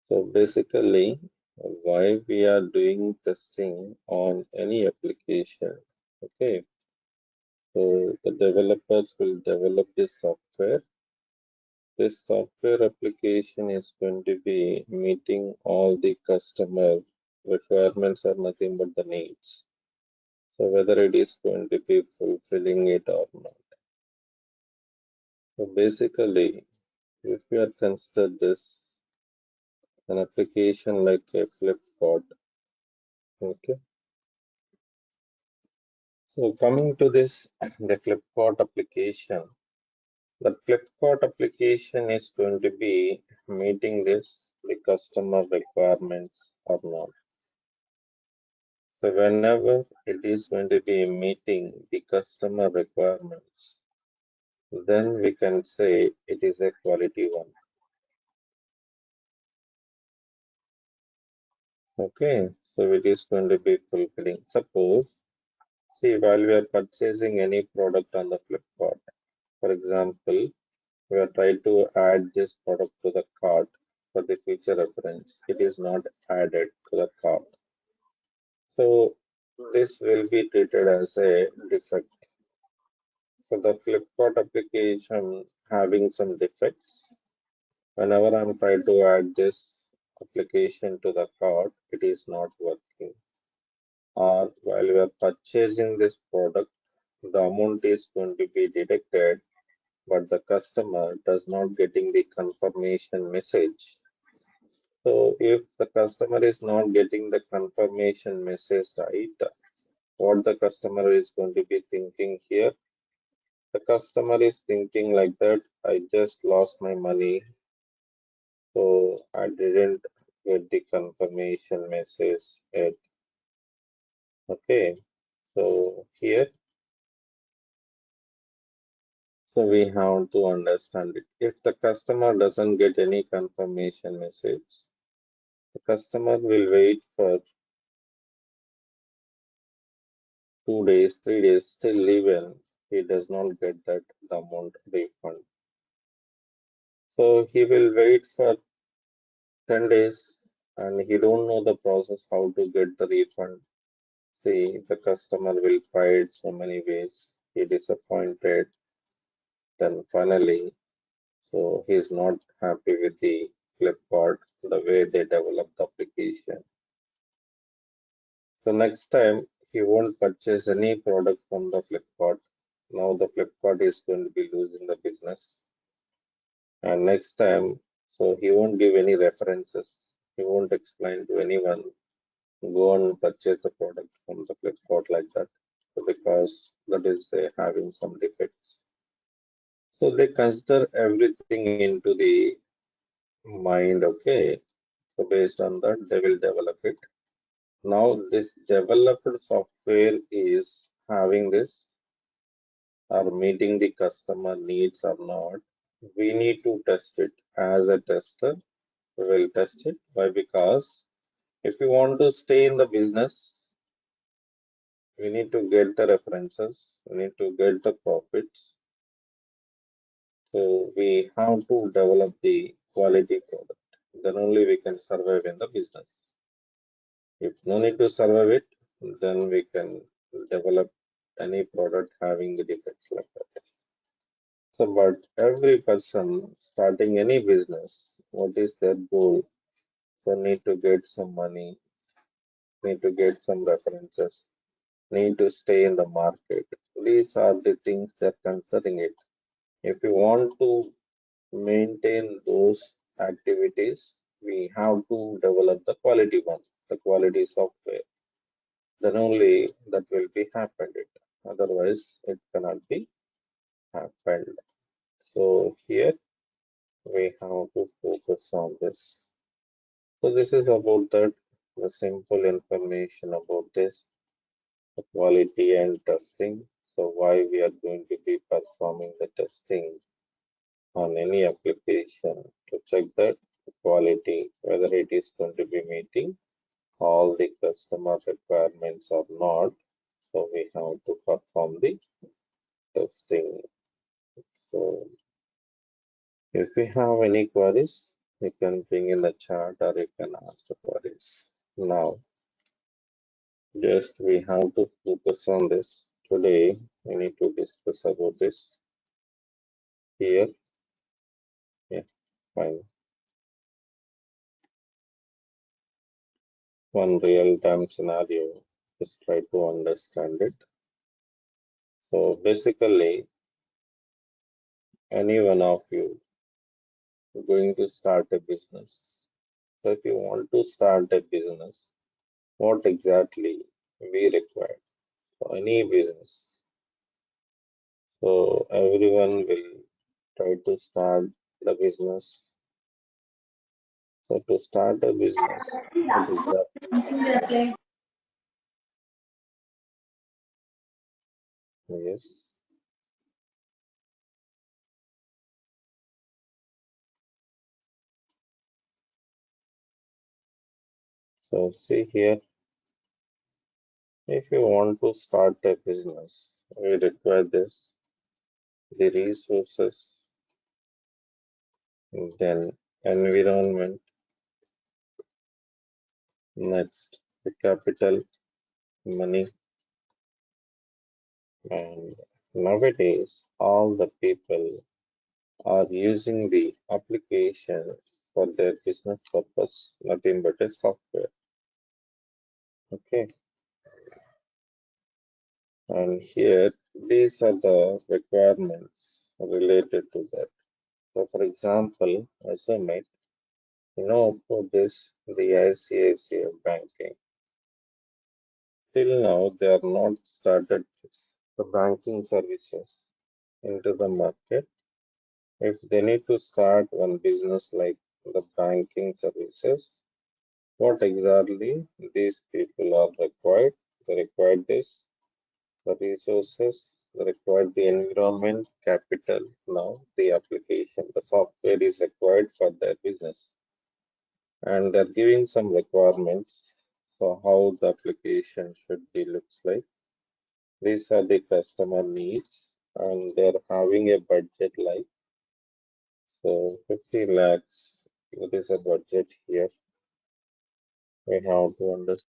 So basically, why we are doing testing on any application? Okay, so the developers will develop this software. This software application is going to be meeting all the customer requirements or nothing but the needs. So whether it is going to be fulfilling it or not. So basically, if we are consider this an application like a Flipkart, okay. So coming to this, the Flipkart application. The Flipkart application is going to be meeting this the customer requirements or not. So whenever it is going to be meeting the customer requirements, then we can say it is a quality one. Okay, so it is going to be fulfilling. Suppose, see, while we are purchasing any product on the Flipkart, for example, we are trying to add this product to the cart for the future reference. It is not added to the cart. So this will be treated as a defect. So the Flipkart application having some defects. Whenever I'm trying to add this application to the cart, it is not working. Or while we are purchasing this product, the amount is going to be deducted, but the customer does not getting the confirmation message. So if the customer is not getting the confirmation message right, what the customer is going to be thinking here? The customer is thinking like that, I just lost my money, so I didn't get the confirmation message yet. Okay, so here, so we have to understand it. If the customer doesn't get any confirmation message, the customer will wait for 2 days, 3 days, still even he does not get that amount refund. So he will wait for 10 days and he don't know the process how to get the refund. See, the customer will try it so many ways. He disappointed. Then finally, so he's not happy with the Flipkart, the way they develop the application. So next time he won't purchase any product from the Flipkart. Now the Flipkart is going to be losing the business. And next time, so he won't give any references. He won't explain to anyone, go and purchase the product from the Flipkart like that. So because that is having some defects. So they consider everything into the mind, okay. So based on that, they will develop it. Now this developed software is having this or meeting the customer needs or not. We need to test it as a tester. We will test it. Why? Because if you want to stay in the business, we need to get the references, we need to get the profits. So we have to develop the quality product. Then only we can survive in the business. If no need to survive it, then we can develop any product having the defects like that. So, but every person starting any business, what is their goal? So need to get some money, need to get some references, need to stay in the market. These are the things that concerning it. If you want to maintain those activities, we have to develop the quality one, the quality software. Then only that will be happened. Otherwise, it cannot be happened. So here we have to focus on this. So this is about that, the simple information about this, the quality and testing. So why we are going to be performing the testing on any application to check that quality, whether it is going to be meeting all the customer requirements or not. So we have to perform the testing. So if we have any queries, you can bring in the chat or you can ask the queries. Now, just we have to focus on this. Today, we need to discuss about this here. Yeah, fine. One real-time scenario. Just try to understand it. So basically, any one of you going to start a business. So if you want to start a business, what exactly we require for any business? So everyone will try to start the business. So to start a business, what exactly? Yes. So see here, if you want to start a business, we require this, the resources, then environment, next the capital, money, and nowadays all the people are using the application for their business purpose, nothing but a software. Okay, and here these are the requirements related to that. So for example, as I made, for this, the ICICI banking, till now they are not started the banking services into the market. If they need to start one business like the banking services, what exactly these people are required? They require this, the resources, they require the environment, capital. Now the application, the software is required for their business. And they're giving some requirements for how the application should be looks like. These are the customer needs and they're having a budget like so 50 lakhs. It is a budget here. We have to understand.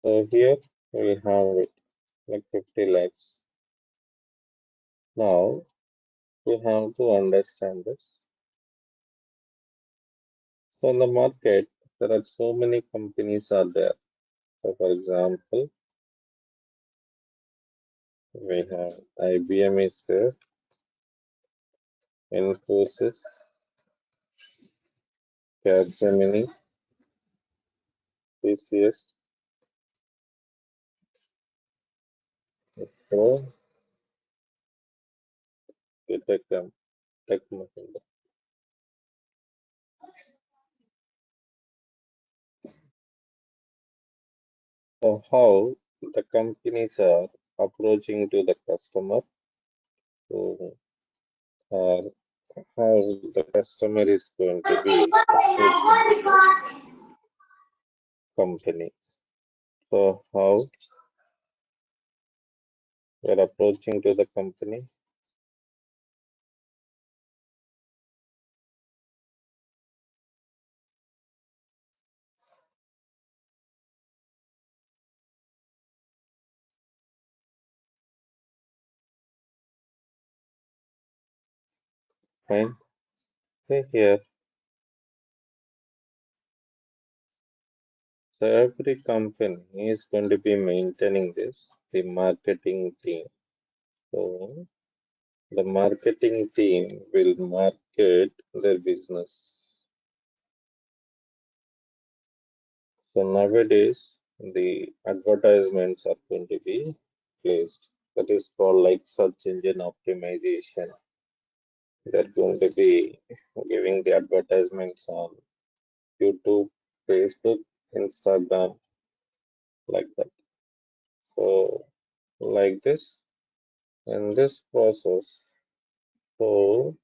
So here we have it like 50 lakhs. Now we have to understand this. So in the market, there are so many companies are there. So for example, we have IBM is there, Infosys, Capgemini, TCS, Pro, Tech Mahindra. So how the companies are approaching to the customer, to, or how the customer is going to be approaching to the company. So how we are approaching to the company? Fine. See here. So every company is going to be maintaining this, the marketing team. So the marketing team will market their business. So nowadays, the advertisements are going to be placed. That is called like search engine optimization. They're going to be giving the advertisements on YouTube, Facebook, Instagram, like that. So, like this, in this process, so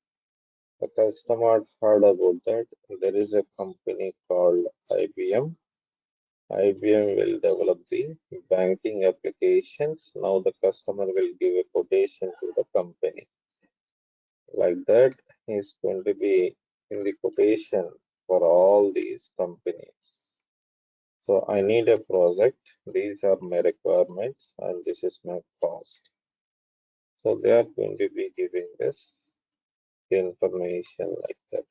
the customer heard about that there is a company called IBM. IBM will develop the banking applications. Now the customer will give a quotation to the company. Like that, he's going to be in the quotation for all these companies. So I need a project. These are my requirements and this is my cost. So they are going to be giving this information like that.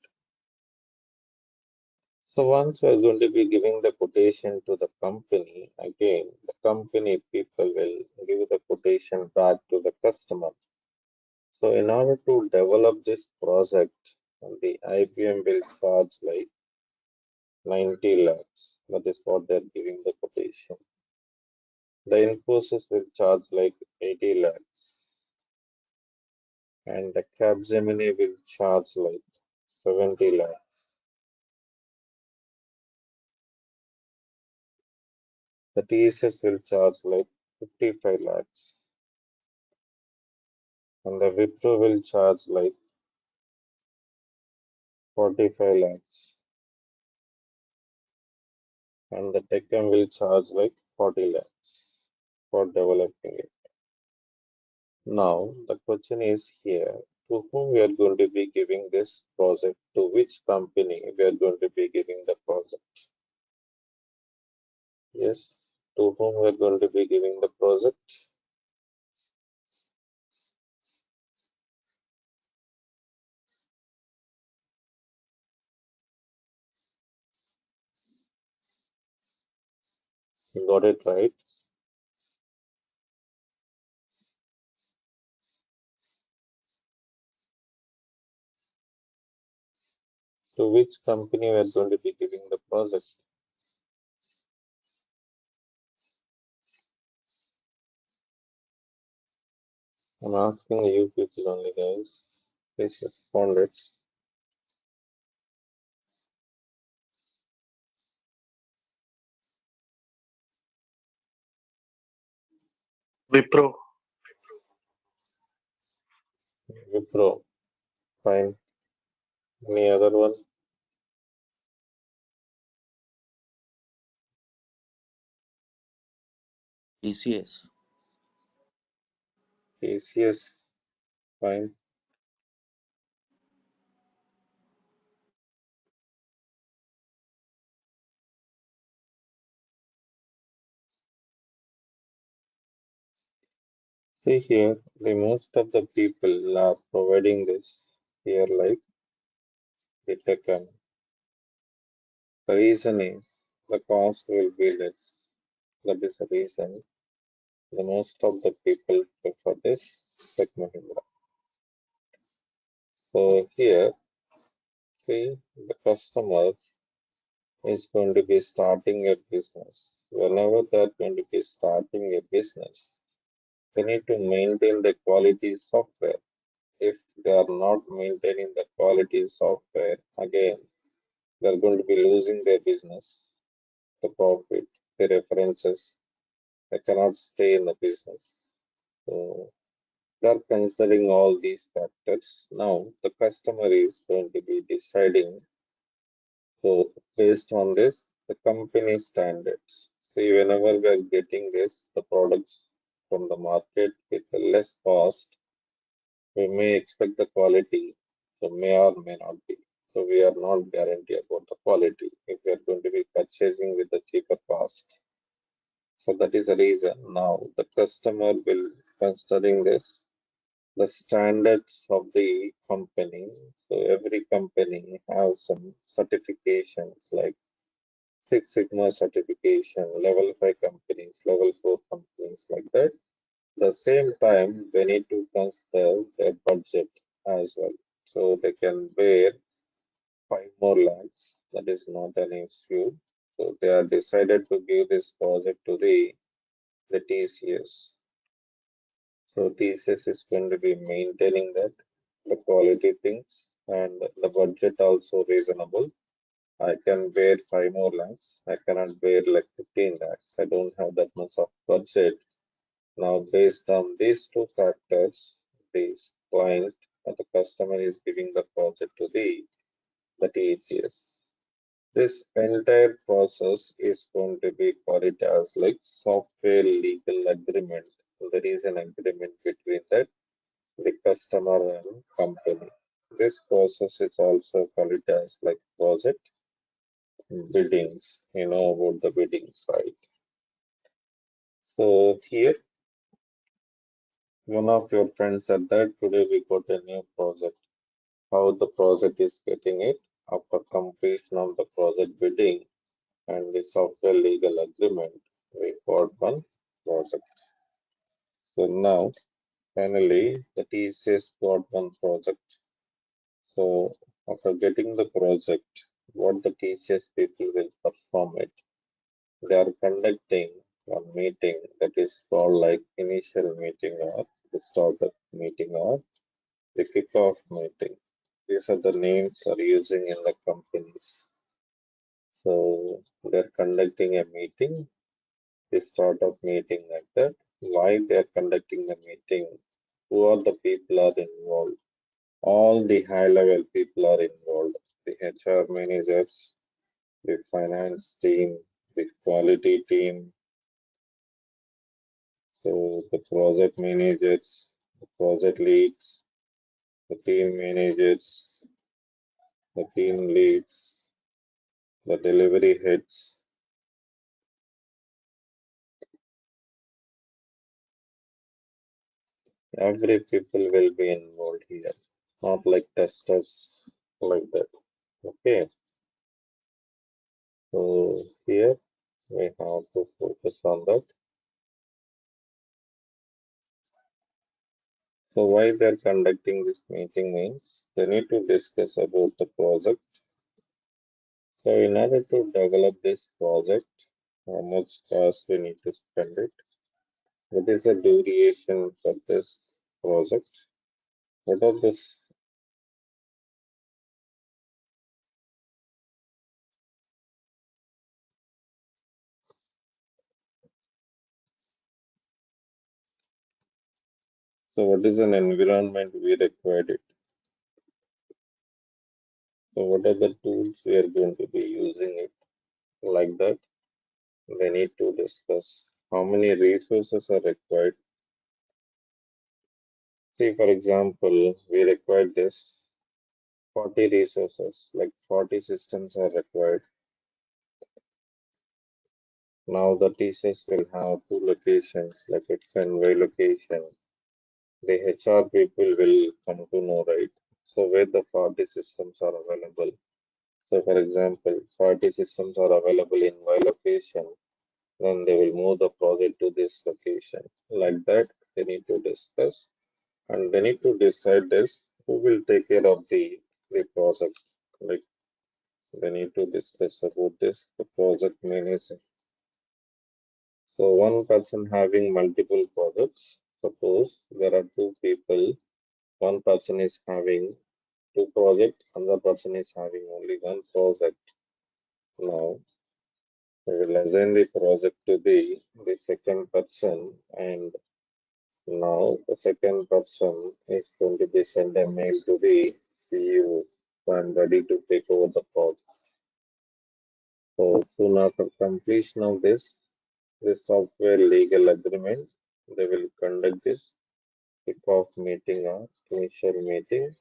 So once we are going to be giving the quotation to the company, again, the company people will give the quotation back to the customer. So in order to develop this project, the IBM will charge like 90 lakhs. That is what they're giving the quotation. The Infosys will charge like 80 lakhs. And the Capgemini will charge like 70 lakhs. The TCS will charge like 55 lakhs. And the Wipro will charge like 45 lakhs. And the Deccan will charge like 40 lakhs for developing it. Now, the question is here, to whom we are going to be giving this project, to which company we are going to be giving the project? Yes, to whom we are going to be giving the project? You got it right. To which company we are going to be giving the project? I'm asking you people only, guys. Please respond it. Wipro. Wipro. Fine. Any other one? TCS. TCS. Fine. See here, the most of the people are providing this here like the Deccan. The reason is the cost will be less. That is the reason the most of the people prefer this Tech Mahindra. So here, see, the customer is going to be starting a business. Whenever they're going to be starting a business, they need to maintain the quality software. If they are not maintaining the quality software, again, they're going to be losing their business, the profit, the references. They cannot stay in the business. So they are considering all these factors. Now the customer is going to be deciding. So based on this, the company standards. See, whenever we are getting this, the products from the market with a less cost, we may expect the quality, so may or may not be. So we are not guaranteed about the quality if we are going to be purchasing with the cheaper cost. So that is the reason now the customer will considering this the standards of the company. So every company has some certifications like Six Sigma certification, level 5 companies, level 4 companies like that. The same time, they need to consider their budget as well. So they can bear 5 more lakhs. That is not an issue. So they are decided to give this project to the TCS. So TCS is going to be maintaining that the quality things and the budget also reasonable. I can bear 5 more lakhs. I cannot bear like 15 lakhs. I don't have that much of budget. Now, based on these two factors, this client or the customer is giving the project to the TCS. This entire process is going to be called it as like software legal agreement. There is an agreement between that the customer and company. This process is also called it as like project biddings. You know about the biddings, right? So here, one of your friends said that today we got a new project. How the project is getting it after completion of the project bidding and the software legal agreement, we got one project. So now, finally, the TCS got one project. So after getting the project, what the TCS people will perform it. They are conducting one meeting that is called like initial meeting or the startup meeting or the kickoff meeting. These are the names are using in the companies. So they're conducting a meeting, the startup meeting like that. Why they're conducting the meeting? Who are the people are involved? All the high level people are involved. The HR managers, the finance team, the quality team, so the project managers, the project leads, the team managers, the team leads, the delivery heads, every people will be involved here, not like testers like that. Okay, so here we have to focus on that. So why they're conducting this meeting means they need to discuss about the project. So in order to develop this project, how much cost we need to spend it. What is the duration for this project? What are this? So what is an environment we required it? So what are the tools we are going to be using it like that? We need to discuss how many resources are required. See, for example, we require this 40 resources, like 40 systems are required. Now the TCS will have two locations, like X and Y location. The HR people will come to know, right? So where the 40 systems are available. So for example, 40 systems are available in Y location, then they will move the project to this location. Like that, they need to discuss and they need to decide this who will take care of the project. Like they need to discuss about this, the project manager. So one person having multiple projects. Suppose there are two people, one person is having two projects, another person is having only one project. Now we will assign the project to the second person and Now the second person is going to be send a mail to the CEO and ready to take over the project. So soon after completion of this software legal agreement, they will conduct this kickoff meeting or initial meeting,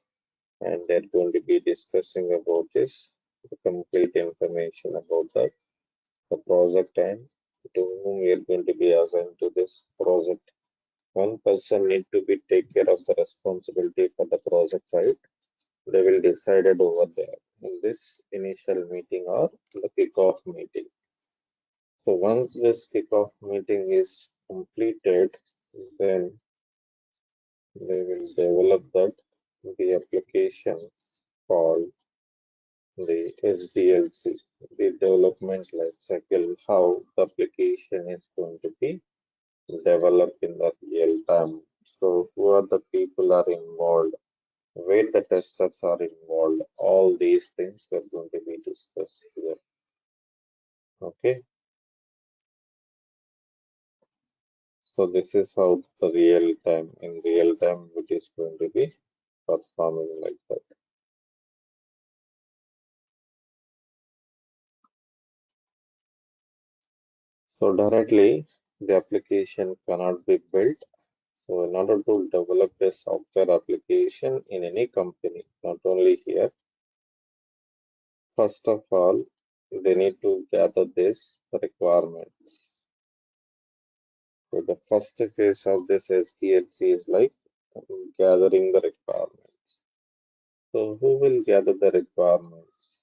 and they're going to be discussing about this, the complete information about the project and to whom we are going to be assigned to this project. One person need to be take care of the responsibility for the project, right? They will decide it over there in this initial meeting or the kickoff meeting. So once this kickoff meeting is completed, then they will develop the application called the SDLC, the development life cycle, how the application is going to be developed in the real time. So who are the people are involved, where the testers are involved, all these things are going to be discussed here. Okay, so this is how the in real time, it is going to be performing like that. So directly, the application cannot be built. So in order to develop a software application in any company, not only here, first of all, they need to gather this requirements. So the first phase of this SDLC is like gathering the requirements. So who will gather the requirements?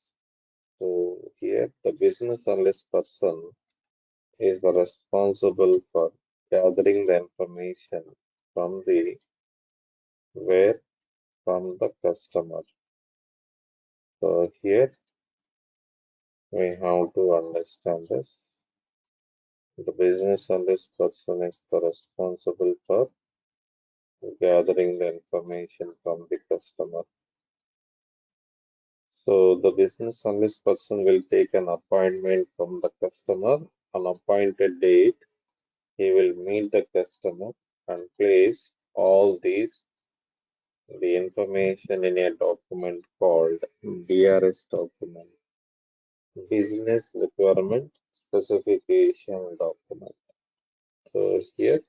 So here the business analyst person is the responsible for gathering the information from the where from the customer. So here we have to understand this. The business analyst person is the responsible for gathering the information from the customer. So the business analyst person will take an appointment from the customer on appointed date. He will meet the customer and place all the information in a document called BRS document, business requirement specification document. So here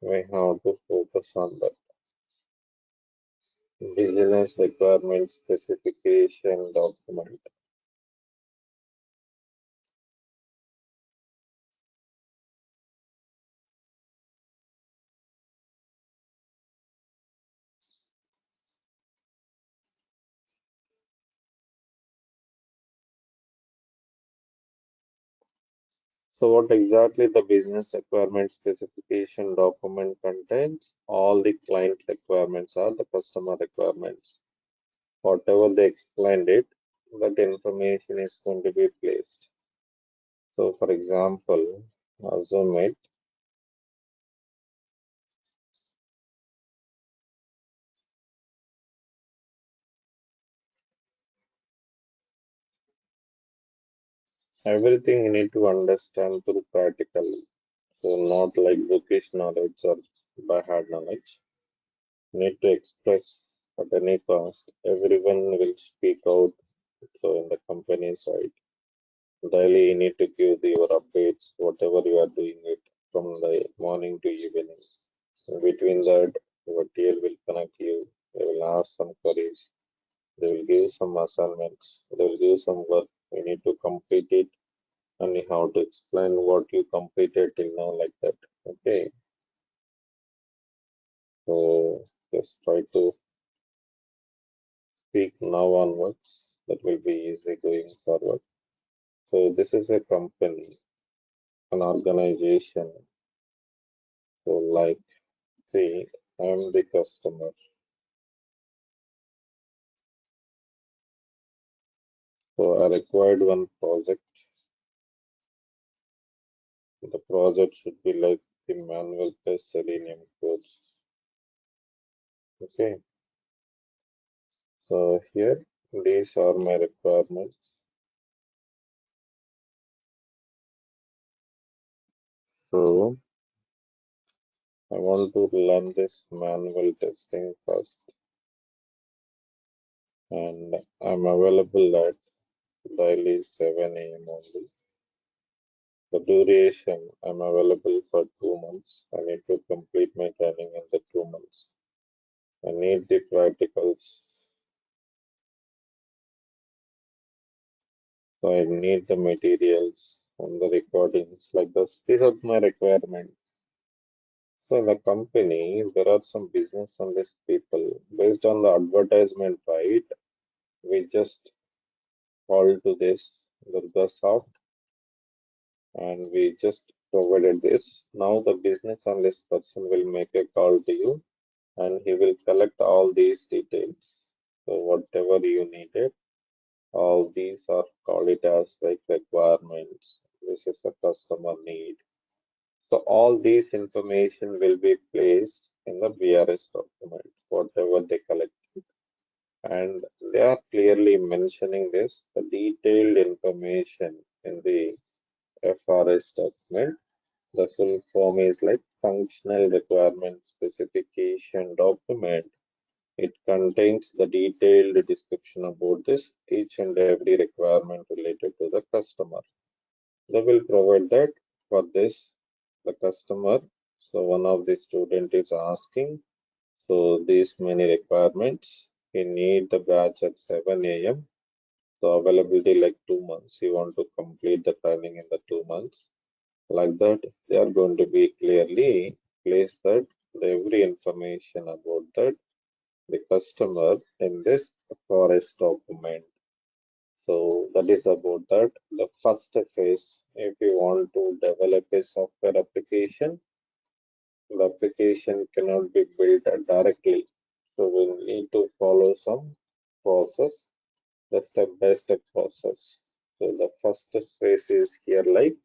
we have to focus on the business requirement specification document. So what exactly the business requirement specification document contains? All the client requirements or the customer requirements. Whatever they explained it, that information is going to be placed. So for example, assume it, everything you need to understand through practical. So not like bookish knowledge or by heart knowledge. Need to express at any cost. Everyone will speak out. So in the company side, daily you need to give your updates, whatever you are doing it from the morning to evening. In between that, your TL will connect you. They will ask some queries. They will give some assignments. They will give some work. You need to complete it, and you have to explain what you completed till now, like that. Okay. So just try to speak now onwards. That will be easy going forward. So this is a company, an organization. So like, see, I'm the customer. So I required one project. The project should be like the manual plus Selenium codes. Okay. So here, these are my requirements. So I want to learn this manual testing first, and I'm available at daily 7 a.m. only. The duration, I'm available for 2 months. I need to complete my training in the 2 months. I need the practicals. So I need the materials on the recordings like this. These are my requirements. So in the company, there are some business analyst people. Based on the advertisement, right? We just call to this Durga soft and we just provided this. Now the business analyst person will make a call to you and he will collect all these details. So whatever you needed, all these are called it as like requirements. This is a customer need. So all these information will be placed in the VRS document, whatever they collect. And they are clearly mentioning this, the detailed information in the FRS document. The full form is like functional requirement specification document. It contains the detailed description about this, each and every requirement related to the customer. They will provide that for this, the customer. So one of the student is asking, so these many requirements, he need the batch at 7 a.m. So availability like 2 months. You want to complete the training in the 2 months. Like that, they are going to be clearly place that every information about that the customer in this forest document. So that is about that. The first phase, if you want to develop a software application, the application cannot be built directly. So we need to follow some process, the step-by-step process. So the first phase is here like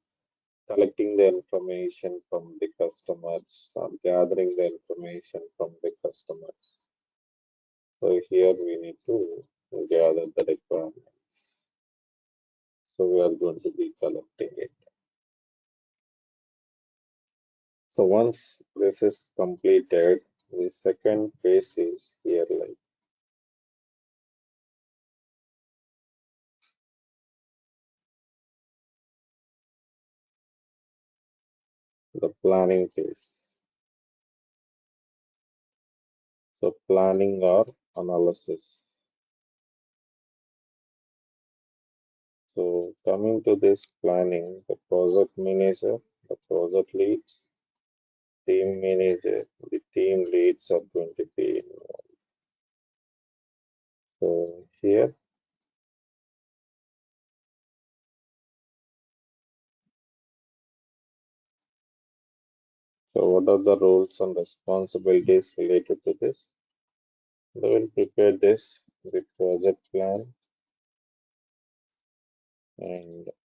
collecting the information from the customers or gathering the information from the customers. So here we need to gather the requirement. So we are going to be collecting it. So once this is completed, the second phase is here like the planning phase. So planning or analysis. So coming to this planning, the project manager, the project leads, team manager, the team leads are going to be involved. So here, so what are the roles and responsibilities related to this? They will prepare this, the project plan, and